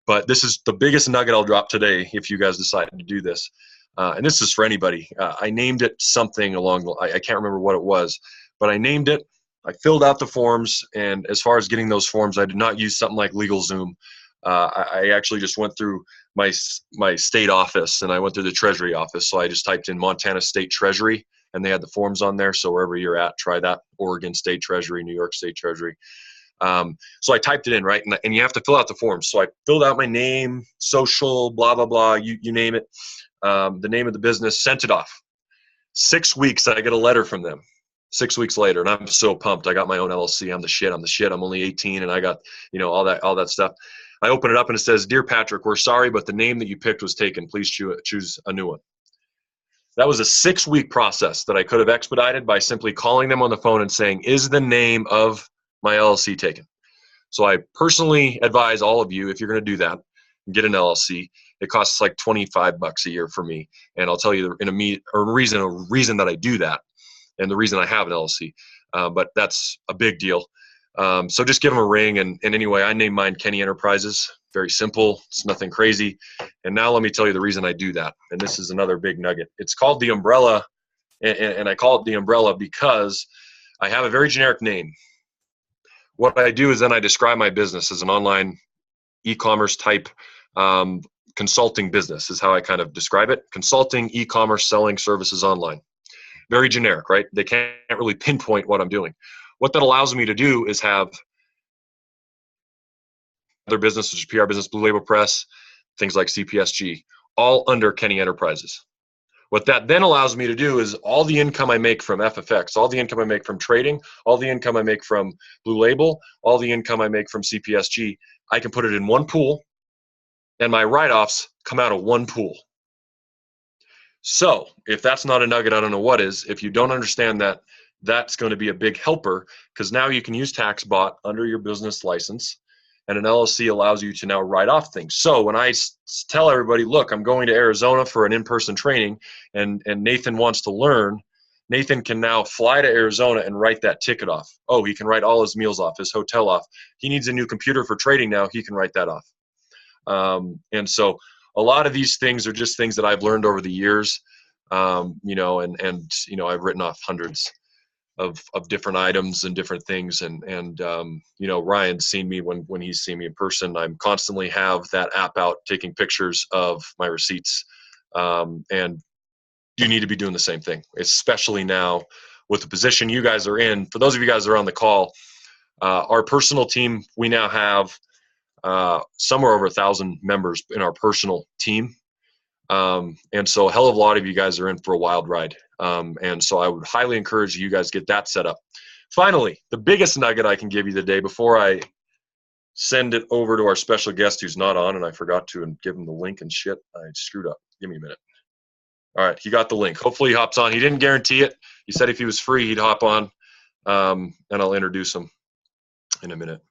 but this is the biggest nugget I'll drop today if you guys decide to do this. And this is for anybody. I named it something I can't remember what it was, but I named it. I filled out the forms, and as far as getting those forms, I did not use something like LegalZoom. I actually just went through my state office, and I went through the Treasury office. So I just typed in Montana State Treasury, and they had the forms on there. So wherever you're at, try that. Oregon State Treasury, New York State Treasury. So I typed it in, right? And you have to fill out the forms. So I filled out my name, social, blah, blah, blah, you name it, the name of the business, sent it off. 6 weeks, I get a letter from them. 6 weeks later, and I'm so pumped. I got my own LLC. I'm the shit. I'm only 18, and I got, all that stuff. I open it up, and it says, "Dear Patrick, we're sorry, but the name that you picked was taken. Please choose a new one." That was a 6-week process that I could have expedited by simply calling them on the phone and saying, "Is the name of my LLC taken?" So I personally advise all of you, if you're going to do that, get an LLC. It costs like $25 a year for me, and I'll tell you a reason that I do that, and the reason I have an LLC. But that's a big deal. So just give them a ring. And anyway, I named mine Kenny Enterprises. Very simple. It's nothing crazy. And now let me tell you the reason I do that. And this is another big nugget. It's called the umbrella. And I call it the umbrella because I have a very generic name. What I do is then I describe my business as an online e-commerce type consulting business is how I kind of describe it. Consulting, e-commerce, selling services online. Very generic, right? They can't really pinpoint what I'm doing. What that allows me to do is have other businesses, such as PR Business, Blue Label Press, things like CPSG, all under Kenny Enterprises. What that then allows me to do is all the income I make from FFX, all the income I make from trading, all the income I make from Blue Label, all the income I make from CPSG, I can put it in one pool, and my write-offs come out of one pool. So if that's not a nugget, I don't know what is. If you don't understand that, that's going to be a big helper, because now you can use TaxBot under your business license, and an LLC allows you to now write off things. So when I tell everybody, look, I'm going to Arizona for an in-person training, and Nathan wants to learn, Nathan can now fly to Arizona and write that ticket off. Oh, he can write all his meals off, his hotel off. He needs a new computer for trading now. He can write that off. And so a lot of these things are just things that I've learned over the years, you know, and you know, I've written off hundreds of different items and different things. And you know, Ryan's seen me when he's seen me in person. I'm constantly have that app out taking pictures of my receipts. And you need to be doing the same thing, especially now with the position you guys are in. For those of you guys that are on the call, our personal team, we now have somewhere over 1,000 members in our personal team. And so a hell of a lot of you guys are in for a wild ride. And so I would highly encourage you guys get that set up. Finally, the biggest nugget I can give you today before I send it over to our special guest who's not on, and I forgot to give him the link and shit. I screwed up. Give me a minute. All right, he got the link. Hopefully he hops on. He didn't guarantee it. He said if he was free, he'd hop on, and I'll introduce him in a minute.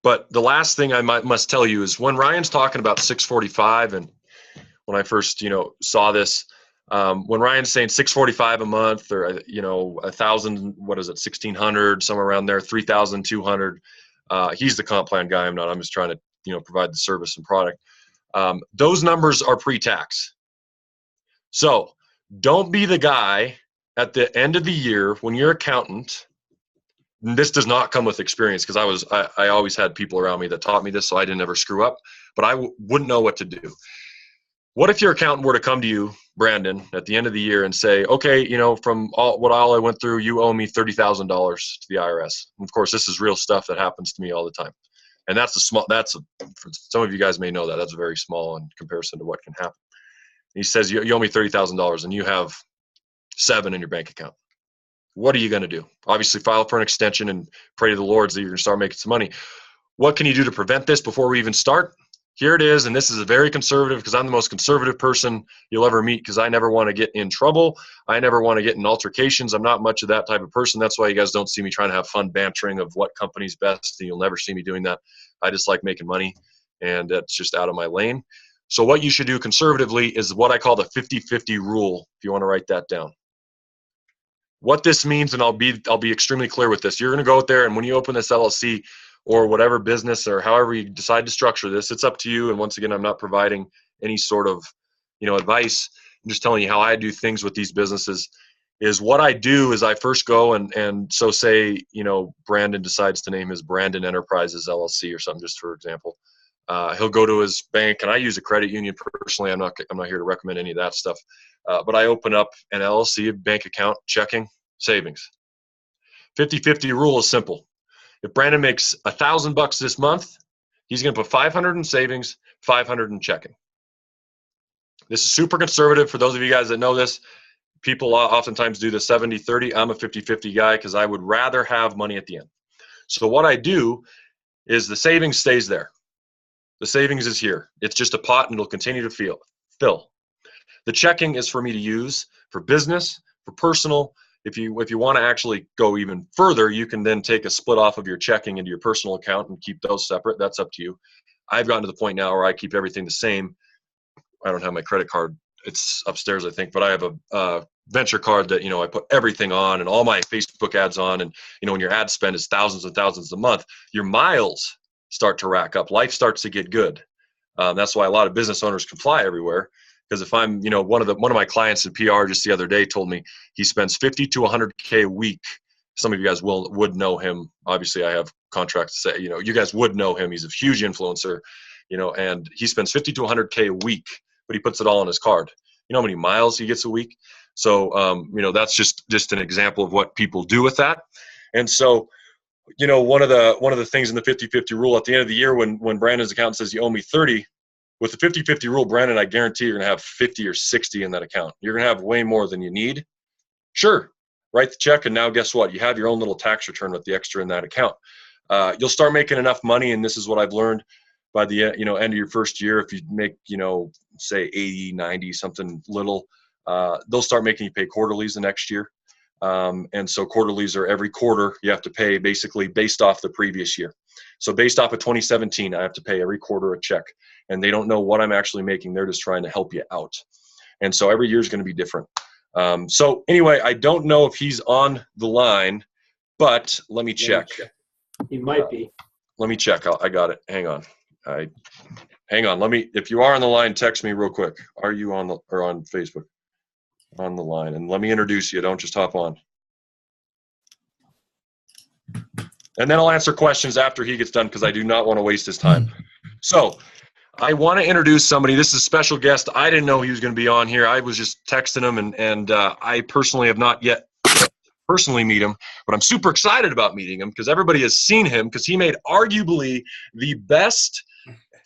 But the last thing I must tell you is when Ryan's talking about 645, and when I first, you know, saw this, when Ryan's saying 645 a month, or you know, 1,000, what is it, 1,600, somewhere around there, 3,200. He's the comp plan guy. I'm not. I'm just trying to, you know, provide the service and product. Those numbers are pre-tax. So don't be the guy at the end of the year when your accountant. This does not come with experience, because I always had people around me that taught me this, so I didn't ever screw up, but I wouldn't know what to do. What if your accountant were to come to you, Brandon, at the end of the year and say, okay, you know, from all I went through, you owe me $30,000 to the IRS. And of course, this is real stuff that happens to me all the time. And for some of you guys may know that, that's very small in comparison to what can happen. He says, you owe me $30,000 and you have $7 in your bank account. What are you going to do? Obviously, file for an extension and pray to the Lord that you're going to start making some money. What can you do to prevent this before we even start? Here it is, and this is a very conservative, because I'm the most conservative person you'll ever meet, because I never want to get in trouble. I never want to get in altercations. I'm not much of that type of person. That's why you guys don't see me trying to have fun bantering of what company's best, and you'll never see me doing that. I just like making money, and that's just out of my lane. So what you should do conservatively is what I call the 50-50 rule, if you want to write that down. What this means, and I'll be extremely clear with this. You're going to go out there, and when you open this LLC or whatever business or however you decide to structure this, it's up to you. And once again, I'm not providing any sort of, you know, advice. I'm just telling you how I do things with these businesses. Is what I do is I first go and so say, you know, Brandon decides to name his Brandon Enterprises LLC or something, just for example. He'll go to his bank, and I use a credit union personally. I'm not here to recommend any of that stuff. But I open up an LLC, a bank account, checking, savings. 50-50 rule is simple. If Brandon makes $1,000 this month, he's going to put 500 in savings, 500 in checking. This is super conservative. For those of you guys that know this, people oftentimes do the 70-30. I'm a 50-50 guy because I would rather have money at the end. So what I do is the savings stays there. The savings is here. It's just a pot, and it'll continue to fill. The checking is for me to use for business, for personal. If you want to actually go even further, you can then take a split off of your checking into your personal account and keep those separate. That's up to you. I've gotten to the point now where I keep everything the same. I don't have my credit card. It's upstairs, I think, but I have a venture card that, you know, I put everything on and all my Facebook ads on. And, you know, when your ad spend is thousands and thousands a month, your miles start to rack up. Life starts to get good. That's why a lot of business owners can fly everywhere. Because if I'm, you know, one of my clients in PR just the other day told me he spends 50 to 100K a week. Some of you guys would know him. Obviously, I have contracts to say, you know, you guys would know him. He's a huge influencer, you know, and he spends 50 to 100K a week, but he puts it all on his card. You know how many miles he gets a week? So, you know, that's just an example of what people do with that. And so, you know, one of the things in the 50-50 rule at the end of the year, when Brandon's account says you owe me 30, with the 50-50 rule, Brandon, I guarantee you're going to have 50 or 60 in that account. You're going to have way more than you need. Sure, write the check, and now guess what? You have your own little tax return with the extra in that account. you'll start making enough money, and this is what I've learned by the end of your first year. If you make say 80, 90, something little, they'll start making you pay quarterlies the next year. And so quarterlies are every quarter you have to pay basically based off the previous year. So based off of 2017, I have to pay every quarter a check, and they don't know what I'm actually making. They're just trying to help you out. And so every year is going to be different. So anyway, I don't know if he's on the line, but let me check. He might be. Let me check. I got it. Hang on. Hang on. If you are on the line, text me real quick. Are you on Facebook? On the line, and let me introduce you. Don't just hop on. And then I'll answer questions after he gets done, because I do not want to waste his time. So I want to introduce somebody. This is a special guest. I didn't know he was going to be on here. I was just texting him, and I personally have not yet personally meet him, but I'm super excited about meeting him because everybody has seen him, because he made arguably the best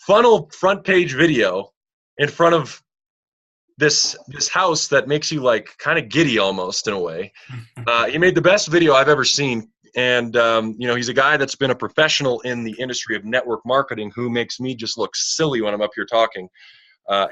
funnel front page video in front of this house that makes you like kind of giddy almost in a way. He made the best video I've ever seen. And, he's a guy that's been a professional in the industry of network marketing who makes me just look silly when I'm up here talking.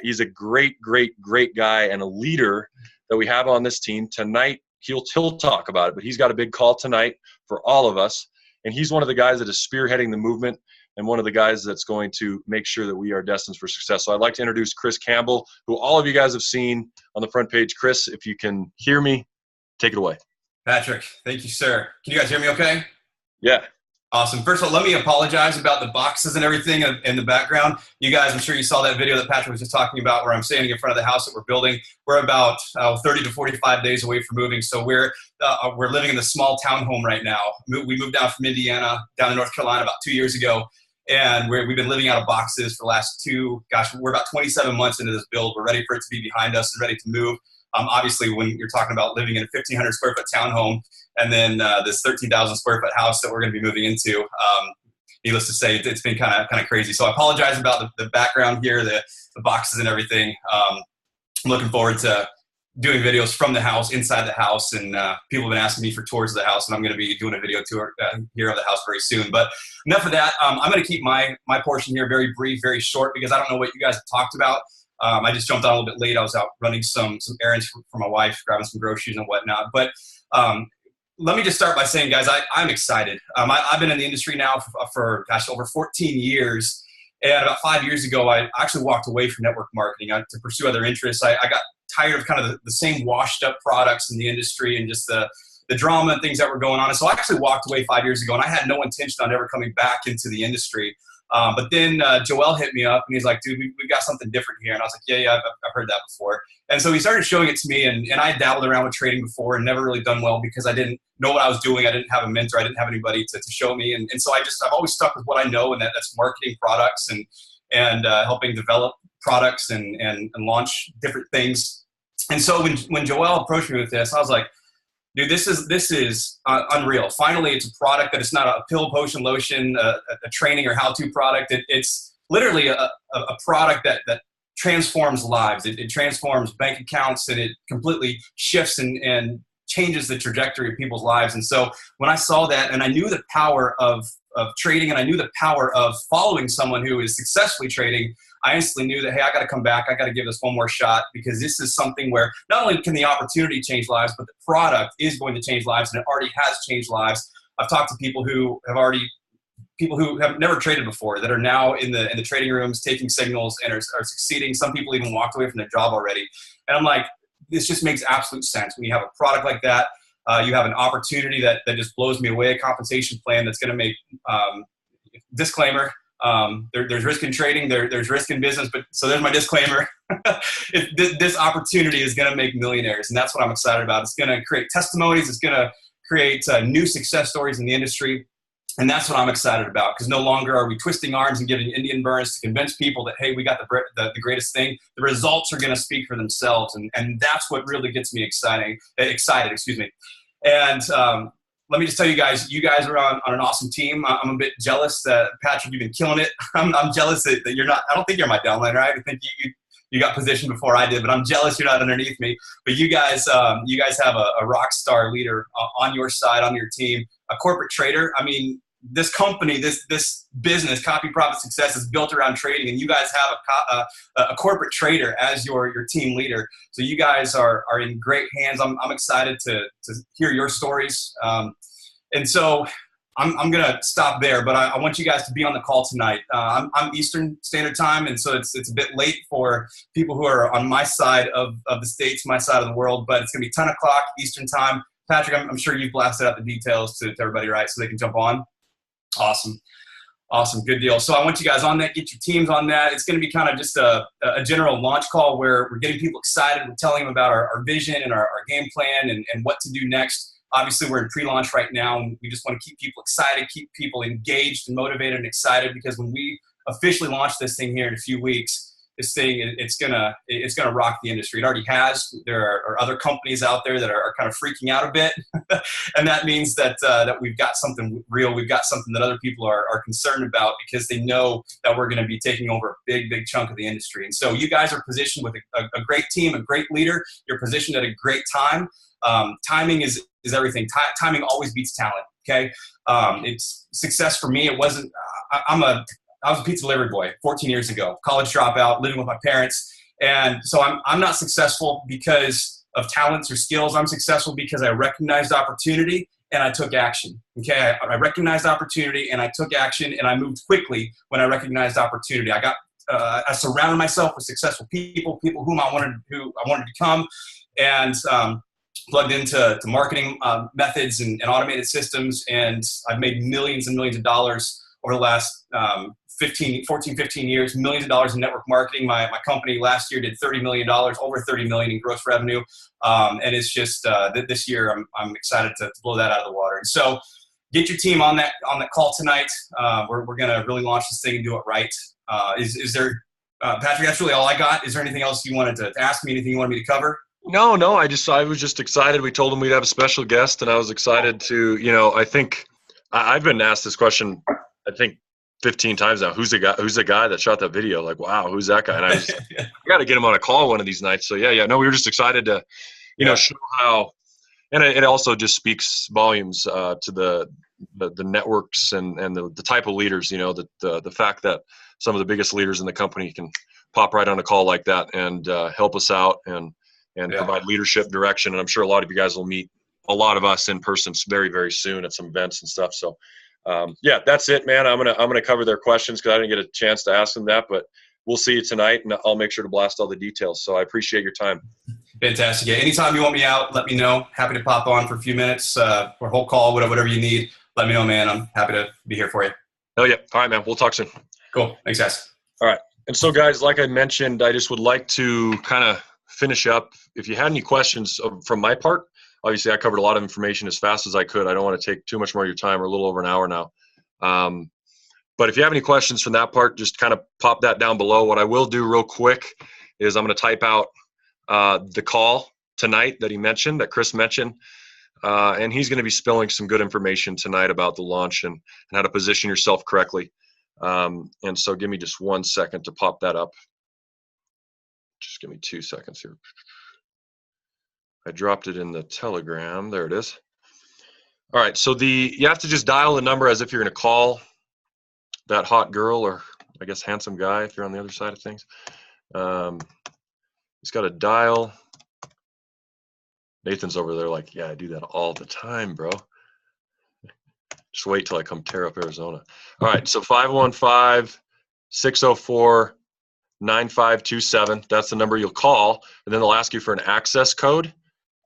He's a great, great, great guy and a leader that we have on this team. Tonight, he'll talk about it, but he's got a big call tonight for all of us. And he's one of the guys that is spearheading the movement, and one of the guys that's going to make sure that we are destined for success. So I'd like to introduce Chris Campbell, who all of you guys have seen on the front page. Chris, if you can hear me, take it away. Patrick, thank you, sir. Can you guys hear me okay? Yeah. Awesome. First of all, let me apologize about the boxes and everything in the background. You guys, I'm sure you saw that video that Patrick was just talking about where I'm standing in front of the house that we're building. We're about 30 to 45 days away from moving, so we're living in a small townhome right now. We moved down from Indiana down to North Carolina about 2 years ago, and we've been living out of boxes for the last we're about 27 months into this build. We're ready for it to be behind us and ready to move. Obviously, when you're talking about living in a 1,500 square foot townhome and then this 13,000 square foot house that we're going to be moving into, needless to say, it's been kind of crazy. So I apologize about the background here, the boxes and everything. I'm looking forward to doing videos from the house, inside the house, and people have been asking me for tours of the house, and I'm going to be doing a video tour here of the house very soon. But enough of that. I'm going to keep my portion here very brief, very short, because I don't know what you guys have talked about. I just jumped on a little bit late. I was out running some errands for my wife, grabbing some groceries and whatnot. But let me just start by saying, guys, I'm excited. I've been in the industry now for over 14 years. And about 5 years ago, I actually walked away from network marketing to pursue other interests. I got tired of kind of the same washed up products in the industry and just the drama and things that were going on. And so I actually walked away 5 years ago, and I had no intention on ever coming back into the industry. But then Joel hit me up, and he's like, dude, we got something different here. And I was like, yeah, I've heard that before. And so he started showing it to me, and I dabbled around with trading before and never really done well because I didn't know what I was doing. I didn't have a mentor. I didn't have anybody to show me. And so I've always stuck with what I know, and that's marketing products and helping develop products and launch different things. And so when Joel approached me with this, I was like, dude, this is unreal. Finally, it's a product that it's not a pill, potion, lotion, a training or how-to product. It's literally a product that transforms lives. It transforms bank accounts, and it completely shifts and changes the trajectory of people's lives. And so when I saw that, and I knew the power of trading, and I knew the power of following someone who is successfully trading, I instantly knew that, hey, I got to come back. I got to give this one more shot, because this is something where not only can the opportunity change lives, but the product is going to change lives, and it already has changed lives. I've talked to people who have never traded before that are now in the trading rooms taking signals and are succeeding. Some people even walked away from their job already. And I'm like, this just makes absolute sense. When you have a product like that, you have an opportunity that just blows me away, a compensation plan that's going to make, disclaimer, there's risk in trading, there's risk in business, but so there's my disclaimer. This opportunity is going to make millionaires, and that's what I'm excited about. It's going to create testimonies. It's going to create new success stories in the industry, and that's what I'm excited about, because no longer are we twisting arms and giving Indian burns to convince people that, hey, we got the greatest thing. The results are going to speak for themselves, and that's what really gets me excited. And let me just tell you guys are on an awesome team. I'm a bit jealous that, Patrick, you've been killing it. I'm jealous that you're not, I don't think you're my downline, right? I think you got positioned before I did, but I'm jealous you're not underneath me. But you guys have a rock star leader on your side, on your team, a corporate trader. I mean, this company, this business, Copy Profit Success, is built around trading, and you guys have a corporate trader as your team leader. So you guys are in great hands. I'm excited to hear your stories. And so I'm going to stop there, but I want you guys to be on the call tonight. I'm Eastern Standard Time, and so it's a bit late for people who are on my side of the States, my side of the world, but it's going to be 10 o'clock Eastern Time. Patrick, I'm sure you've blasted out the details to everybody, right, so they can jump on? Awesome. Awesome. Good deal. So I want you guys on that. Get your teams on that. It's going to be kind of just a general launch call where we're getting people excited. We're telling them about our vision and our game plan and what to do next. Obviously, we're in pre-launch right now, and we just want to keep people excited, keep people engaged and motivated and excited, because when we officially launch this thing here in a few weeks, this thing, it's gonna rock the industry. It already has. There are other companies out there that are kind of freaking out a bit, and that means that we've got something real. We've got something that other people are concerned about, because they know that we're going to be taking over a big chunk of the industry. And so you guys are positioned with a great team, a great leader. You're positioned at a great time. Timing is everything. Timing always beats talent. Okay, it's success for me. It wasn't. I was a pizza delivery boy 14 years ago, college dropout, living with my parents. And so I'm not successful because of talents or skills. I'm successful because I recognized opportunity and I took action. Okay, I recognized opportunity and I took action, and I moved quickly when I recognized opportunity. I surrounded myself with successful people whom I wanted to become, and plugged into marketing methods and automated systems. And I've made millions and millions of dollars over the last 15 years, millions of dollars in network marketing. My company last year did $30 million, over $30 million in gross revenue. And it's just this year I'm excited to blow that out of the water. And so get your team on that call tonight. We're going to really launch this thing and do it right. Is there, Patrick, that's really all I got. Is there anything else you wanted to ask me, anything you wanted me to cover? No, I was just excited. We told him we'd have a special guest, and I was excited to, I think I've been asked this question, I think 15 times now. Who's the guy that shot that video? Like, wow, who's that guy? And I was I got to get him on a call one of these nights. So no, we were just excited to, show how, and it also just speaks volumes to the networks and the type of leaders, the fact that some of the biggest leaders in the company can pop right on a call like that and help us out and provide leadership direction. And I'm sure a lot of you guys will meet a lot of us in person very, very soon at some events and stuff. So that's it, man. I'm gonna cover their questions because I didn't get a chance to ask them that, but we'll see you tonight, and I'll make sure to blast all the details. So I appreciate your time. Fantastic. Yeah, anytime you want me out, let me know. Happy to pop on for a few minutes, or a whole call, whatever you need. Let me know, man. I'm happy to be here for you. Oh yeah. All right, man. We'll talk soon. Cool. Thanks, guys. All right. And so, guys, like I mentioned, I just would like to kind of finish up. If you had any questions from my part, obviously I covered a lot of information as fast as I could. I don't want to take too much more of your time. We're a little over an hour now. But if you have any questions from that part, just kind of pop that down below. What I will do real quick is I'm going to type out the call tonight that Chris mentioned. And he's going to be spilling some good information tonight about the launch and how to position yourself correctly. And so give me just 1 second to pop that up. Just give me 2 seconds here. I dropped it in the Telegram. There it is. All right. So you have to just dial the number as if you're going to call that hot girl, or I guess handsome guy if you're on the other side of things. He's got to dial. Nathan's over there like, yeah, I do that all the time, bro. Just wait till I come tear up Arizona. All right. So 515-604-9527. That's the number you'll call. And then they'll ask you for an access code.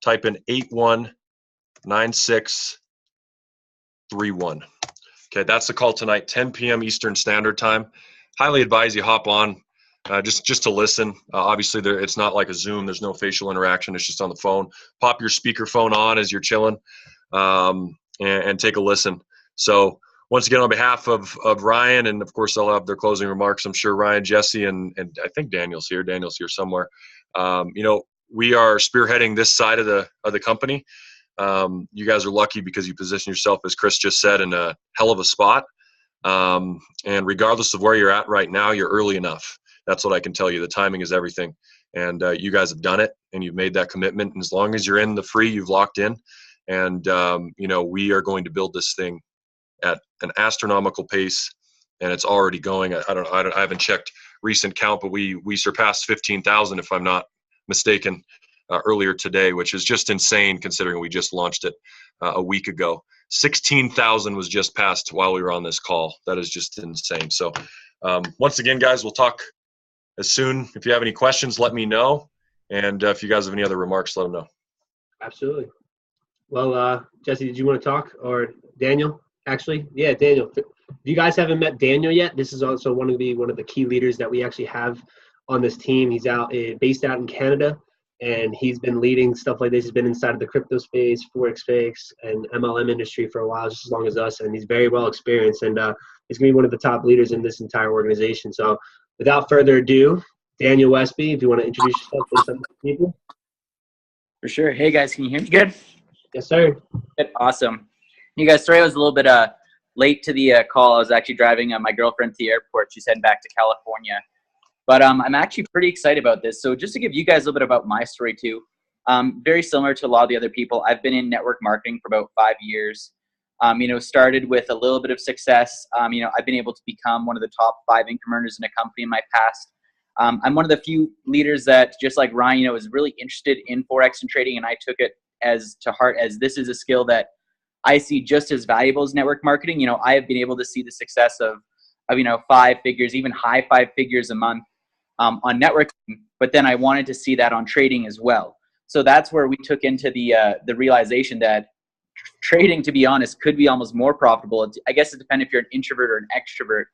Type in 819631. Okay, that's the call tonight, 10 p.m. Eastern Standard Time. Highly advise you hop on just to listen. Obviously, it's not like a Zoom. There's no facial interaction. It's just on the phone. Pop your speakerphone on as you're chilling and take a listen. So once again, on behalf of Ryan, and of course they'll have their closing remarks, I'm sure Ryan, Jesse, and I think Daniel's here. Daniel's here somewhere. We are spearheading this side of the company. You guys are lucky because you position yourself, as Chris just said, in a hell of a spot. And regardless of where you're at right now, you're early enough. That's what I can tell you. The timing is everything. And you guys have done it, and you've made that commitment. And as long as you're in the free, you've locked in. And, we are going to build this thing at an astronomical pace, and it's already going. I haven't checked recent count, but we surpassed 15,000, if I'm not mistaken, earlier today, which is just insane considering we just launched it a week ago. 16,000 was just passed while we were on this call. That is just insane. So once again, guys, we'll talk as soon. If you have any questions, let me know. And if you guys have any other remarks, let them know. Absolutely. Well, Jesse, did you want to talk? Or Daniel, actually? Yeah, Daniel. If you guys haven't met Daniel yet, this is also one of the key leaders that we actually have on this team. He's based out in Canada, and he's been leading stuff like this. He's been inside of the crypto space, Forex space, and MLM industry for a while, just as long as us, and he's very well experienced, and he's going to be one of the top leaders in this entire organization. So without further ado, Daniel Westby, if you want to introduce yourself to some people. For sure. Hey, guys, can you hear me good? Yes, sir. Good. Awesome. You guys, sorry I was a little bit late to the call. I was actually driving my girlfriend to the airport. She's heading back to California. But I'm actually pretty excited about this. So just to give you guys a little bit about my story too, very similar to a lot of the other people, I've been in network marketing for about 5 years. Started with a little bit of success. I've been able to become one of the top 5 income earners in a company in my past. I'm one of the few leaders that, just like Ryan, is really interested in Forex and trading, and I took it to heart as this is a skill that I see just as valuable as network marketing. I have been able to see the success of 5 figures, even high 5 figures a month on networking, but then I wanted to see that on trading as well. So that's where we took into the realization that trading, to be honest, could be almost more profitable. I guess it depends if you're an introvert or an extrovert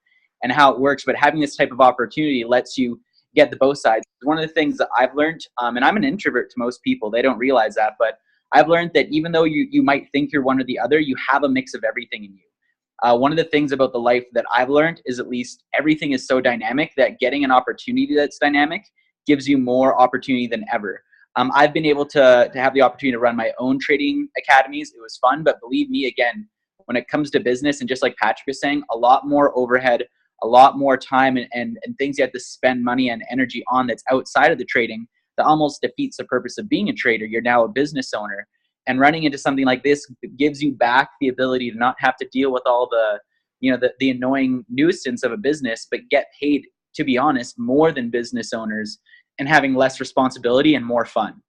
and how it works, but having this type of opportunity lets you get the both sides. One of the things that I've learned, and I'm an introvert to most people, they don't realize that, but I've learned that even though you might think you're one or the other, you have a mix of everything in you. One of the things about the life that I've learned is at least everything is so dynamic that getting an opportunity that's dynamic gives you more opportunity than ever. I've been able to have the opportunity to run my own trading academies. It was fun, but believe me, again, when it comes to business, and just like Patrick was saying, a lot more overhead, a lot more time and things you have to spend money and energy on that's outside of the trading that almost defeats the purpose of being a trader. You're now a business owner. And running into something like this gives you back the ability to not have to deal with all the annoying nuisance of a business, but get paid, to be honest, more than business owners and having less responsibility and more fun,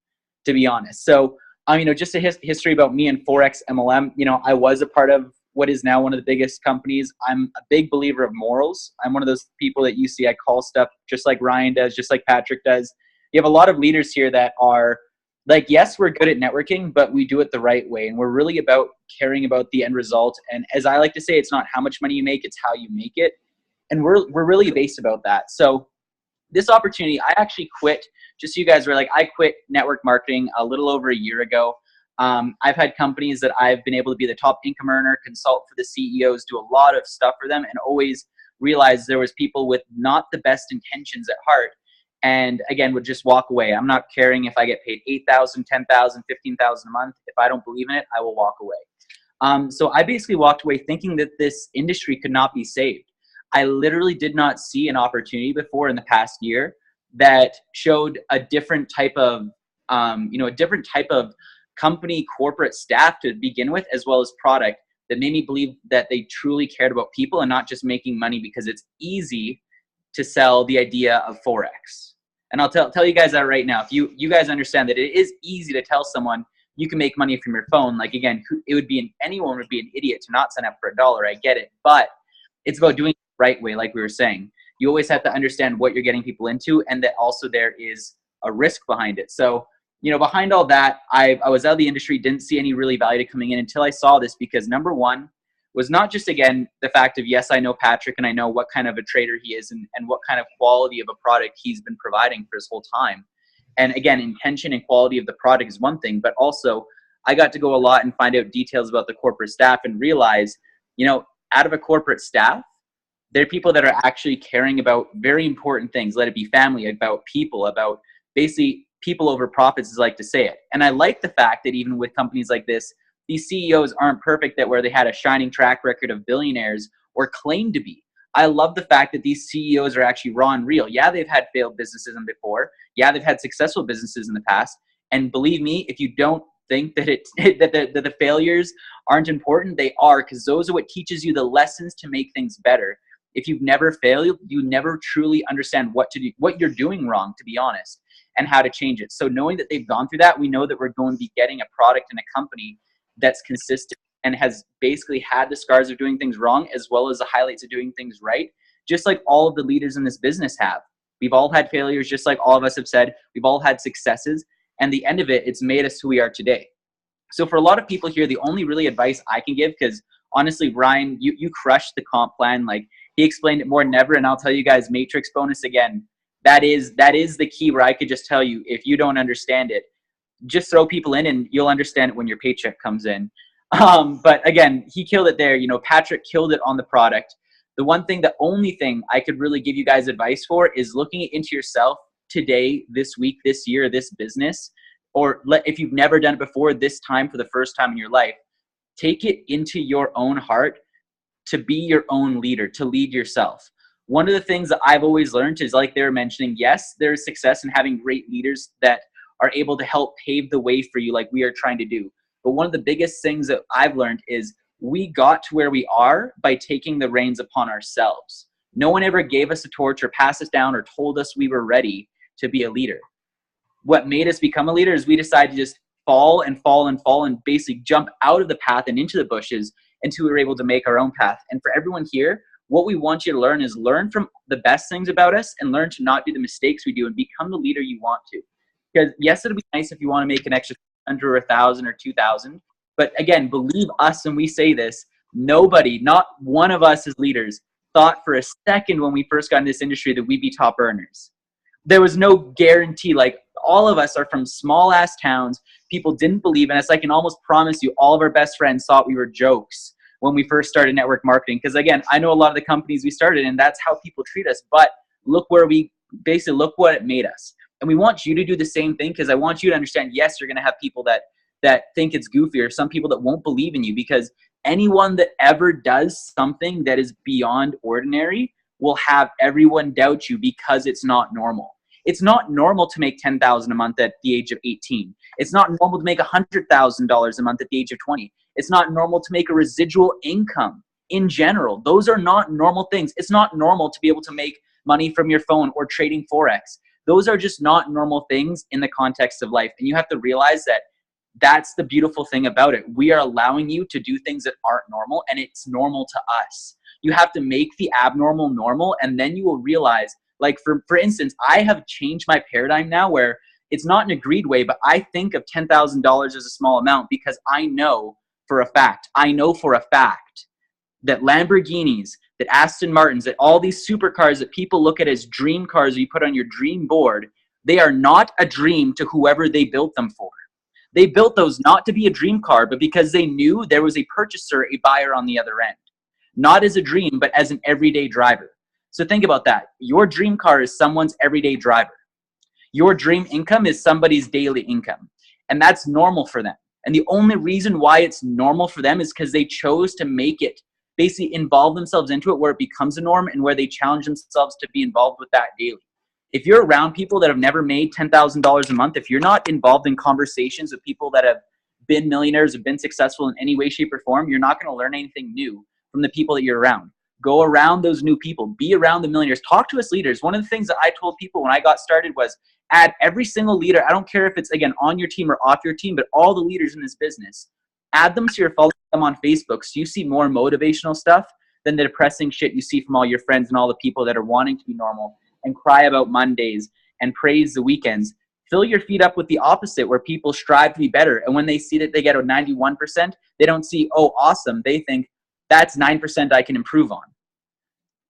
to be honest. So, just a history about me and Forex MLM. I was a part of what is now one of the biggest companies. I'm a big believer of morals. I'm one of those people that you see, I call stuff just like Ryan does, just like Patrick does. You have a lot of leaders here that are like, yes, we're good at networking, but we do it the right way. And we're really about caring about the end result. And as I like to say, it's not how much money you make, it's how you make it. And we're really based about that. So this opportunity, I actually quit, just so you guys were like, I quit network marketing a little over a year ago. I've had companies that I've been able to be the top income earner, consult for the CEOs, do a lot of stuff for them, and always realized there was people with not the best intentions at heart. And again, would just walk away. I'm not caring if I get paid $8,000, $10,000, $15,000 a month. If I don't believe in it, I will walk away. So I basically walked away thinking that this industry could not be saved. I literally did not see an opportunity before in the past year that showed a different type of, company, corporate staff to begin with, as well as product, that made me believe that they truly cared about people and not just making money because it's easy to sell the idea of Forex. And I'll tell you guys that right now. If you guys understand that it is easy to tell someone you can make money from your phone, like, again, anyone would be an idiot to not sign up for $1. I get it. But it's about doing it the right way, like we were saying. You always have to understand what you're getting people into, and that also there is a risk behind it. So, behind all that, I was out of the industry, didn't see any really value to coming in until I saw this, because number one was not just, again, the fact of, yes, I know Patrick and I know what kind of a trader he is and what kind of quality of a product he's been providing for his whole time. And again, intention and quality of the product is one thing, but also I got to go a lot and find out details about the corporate staff and realize, out of a corporate staff, there are people that are actually caring about very important things, let it be family, about people, about basically people over profits, as I like to say it. And I like the fact that even with companies like this, these CEOs aren't perfect, that where they had a shining track record of billionaires or claim to be. I love the fact that these CEOs are actually raw and real. Yeah, they've had failed businesses before. Yeah, they've had successful businesses in the past. And believe me, if you don't think that that the failures aren't important. They are, because those are what teaches you the lessons to make things better. If you've never failed, you never truly understand what to do, what you're doing wrong, to be honest, and how to change it. So knowing that they've gone through that, we know that we're going to be getting a product and a company that's consistent and has basically had the scars of doing things wrong as well as the highlights of doing things right, just like all of the leaders in this business have. We've all had failures, just like all of us have said. We've all had successes, and the end of it, it's made us who we are today. So for a lot of people here, the only really advice I can give, because honestly, Ryan, you crushed the comp plan. Like, he explained it more than ever, and I'll tell you guys, matrix bonus again, that is the key where I could just tell you, if you don't understand it, just throw people in and you'll understand it when your paycheck comes in. But again, he killed it there. You know, Patrick killed it on the product. The only thing I could really give you guys advice for is looking into yourself today, this week, this year, this business, or if you've never done it before, this time for the first time in your life, take it into your own heart to be your own leader, to lead yourself. One of the things that I've always learned is, like they were mentioning, yes, there's success in having great leaders that are able to help pave the way for you like we are trying to do. But one of the biggest things that I've learned is we got to where we are by taking the reins upon ourselves. No one ever gave us a torch or passed us down or told us we were ready to be a leader. What made us become a leader is we decided to just fall and fall and fall and basically jump out of the path and into the bushes until we were able to make our own path. And for everyone here, what we want you to learn is learn from the best things about us and learn to not do the mistakes we do and become the leader you want to. Because yes, it'll be nice if you want to make an extra under 1,000 or 2,000. But again, believe us when we say this, nobody, not one of us as leaders, thought for a second when we first got in this industry that we'd be top earners. There was no guarantee. Like, all of us are from small ass towns. People didn't believe in us. I can almost promise you all of our best friends thought we were jokes when we first started network marketing. Because again, I know a lot of the companies we started and that's how people treat us. But look what it made us. And we want you to do the same thing, because I want you to understand, yes, you're going to have people that think it's goofy, or some people that won't believe in you, because anyone that ever does something that is beyond ordinary will have everyone doubt you, because it's not normal. It's not normal to make $10,000 a month at the age of 18. It's not normal to make $100,000 a month at the age of 20. It's not normal to make a residual income in general. Those are not normal things. It's not normal to be able to make money from your phone or trading Forex. Those are just not normal things in the context of life. And you have to realize that that's the beautiful thing about it. We are allowing you to do things that aren't normal, and it's normal to us. You have to make the abnormal normal, and then you will realize, like for instance, I have changed my paradigm now where it's not an agreed way, but I think of $10,000 as a small amount, because I know for a fact that Lamborghinis, that Aston Martins, that all these supercars that people look at as dream cars that you put on your dream board, they are not a dream to whoever they built them for. They built those not to be a dream car, but because they knew there was a purchaser, a buyer on the other end. Not as a dream, but as an everyday driver. So think about that. Your dream car is someone's everyday driver. Your dream income is somebody's daily income. And that's normal for them. And the only reason why it's normal for them is because they chose to make it, basically involve themselves into it where it becomes a norm and where they challenge themselves to be involved with that daily. If you're around people that have never made $10,000 a month, if you're not involved in conversations with people that have been millionaires, have been successful in any way, shape, or form, you're not going to learn anything new from the people that you're around. Go around those new people. Be around the millionaires. Talk to us leaders. One of the things that I told people when I got started was add every single leader. I don't care if it's, again, on your team or off your team, but all the leaders in this business. Add them so you're following them on Facebook, so you see more motivational stuff than the depressing shit you see from all your friends and all the people that are wanting to be normal and cry about Mondays and praise the weekends. Fill your feet up with the opposite, where people strive to be better. And when they see that they get a 91%, they don't see, oh, awesome. They think, that's 9% I can improve on.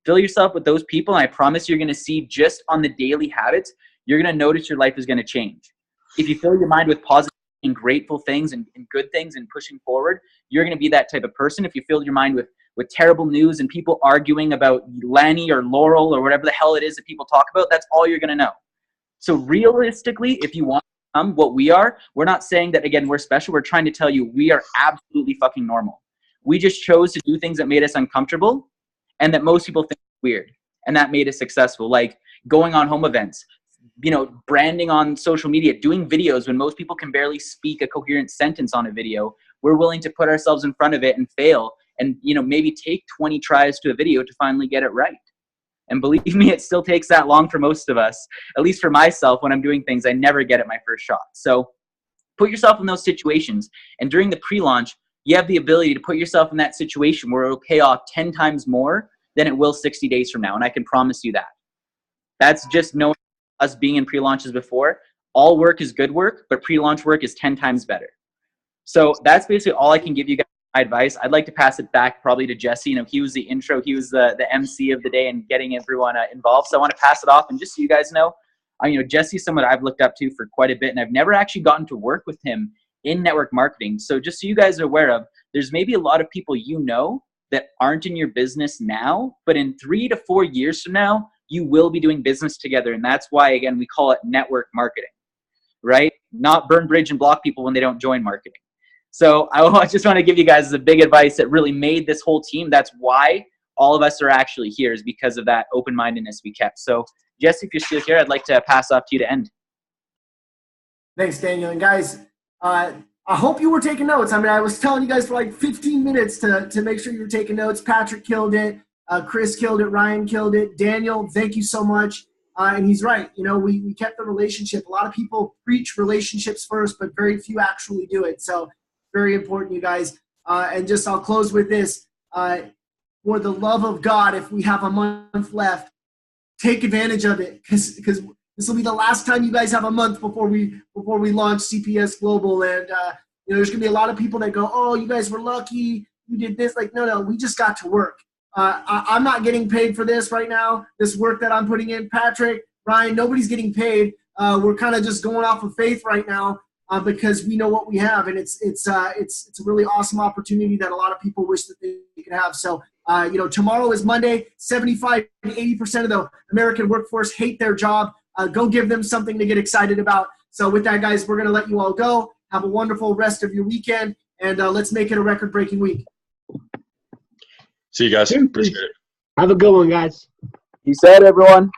Fill yourself with those people, and I promise you're going to see, just on the daily habits, you're going to notice your life is going to change. If you fill your mind with positive and grateful things and good things and pushing forward, you're going to be that type of person. If you fill your mind with terrible news and people arguing about Lanny or Laurel or whatever the hell it is that people talk about, that's all you're going to know. So realistically, if you want to become what we are, we're not saying that, again, we're special. We're trying to tell you we are absolutely fucking normal. We just chose to do things that made us uncomfortable and that most people think weird, and that made us successful, like going on home events. branding on social media, doing videos when most people can barely speak a coherent sentence on a video. We're willing to put ourselves in front of it and fail and, maybe take 20 tries to a video to finally get it right. And believe me, it still takes that long for most of us. At least for myself, when I'm doing things, I never get it my first shot. So put yourself in those situations. And during the pre-launch, you have the ability to put yourself in that situation where it'll pay off 10 times more than it will 60 days from now. And I can promise you that. That's just knowing us being in pre-launches before. All work is good work, but pre-launch work is 10 times better. So that's basically all I can give you guys advice. I'd like to pass it back probably to Jesse. He was the intro. He was the MC of the day and getting everyone involved. So I want to pass it off. And just so you guys know, Jesse's someone I've looked up to for quite a bit, and I've never actually gotten to work with him in network marketing. So just so you guys are aware of, there's maybe a lot of people that aren't in your business now, but in 3 to 4 years from now, you will be doing business together. And that's why, again, we call it network marketing, right? Not burn bridge and block people when they don't join marketing. So I just want to give you guys the big advice that really made this whole team. That's why all of us are actually here, is because of that open-mindedness we kept. So Jesse, if you're still here, I'd like to pass off to you to end. Thanks, Daniel. And guys, I hope you were taking notes. I was telling you guys for like 15 minutes to make sure you were taking notes. Patrick killed it. Chris killed it. Ryan killed it. Daniel, thank you so much. And he's right. We kept the relationship. A lot of people preach relationships first, but very few actually do it. So very important, you guys. And I'll close with this. For the love of God, if we have a month left, take advantage of it, because this will be the last time you guys have a month before we launch CPS Global. And there's gonna be a lot of people that go, "Oh, you guys were lucky, you did this." Like, no, we just got to work. I'm not getting paid for this right now. This work that I'm putting in, Patrick, Ryan, nobody's getting paid. We're kind of just going off of faith right now because we know what we have, and it's a really awesome opportunity that a lot of people wish that they could have. So tomorrow is Monday. 75 to 80% of the American workforce hate their job. Go give them something to get excited about. So with that, guys, we're going to let you all go. Have a wonderful rest of your weekend, and let's make it a record-breaking week. See you guys. Appreciate it. Have a good one, guys. He said, everyone.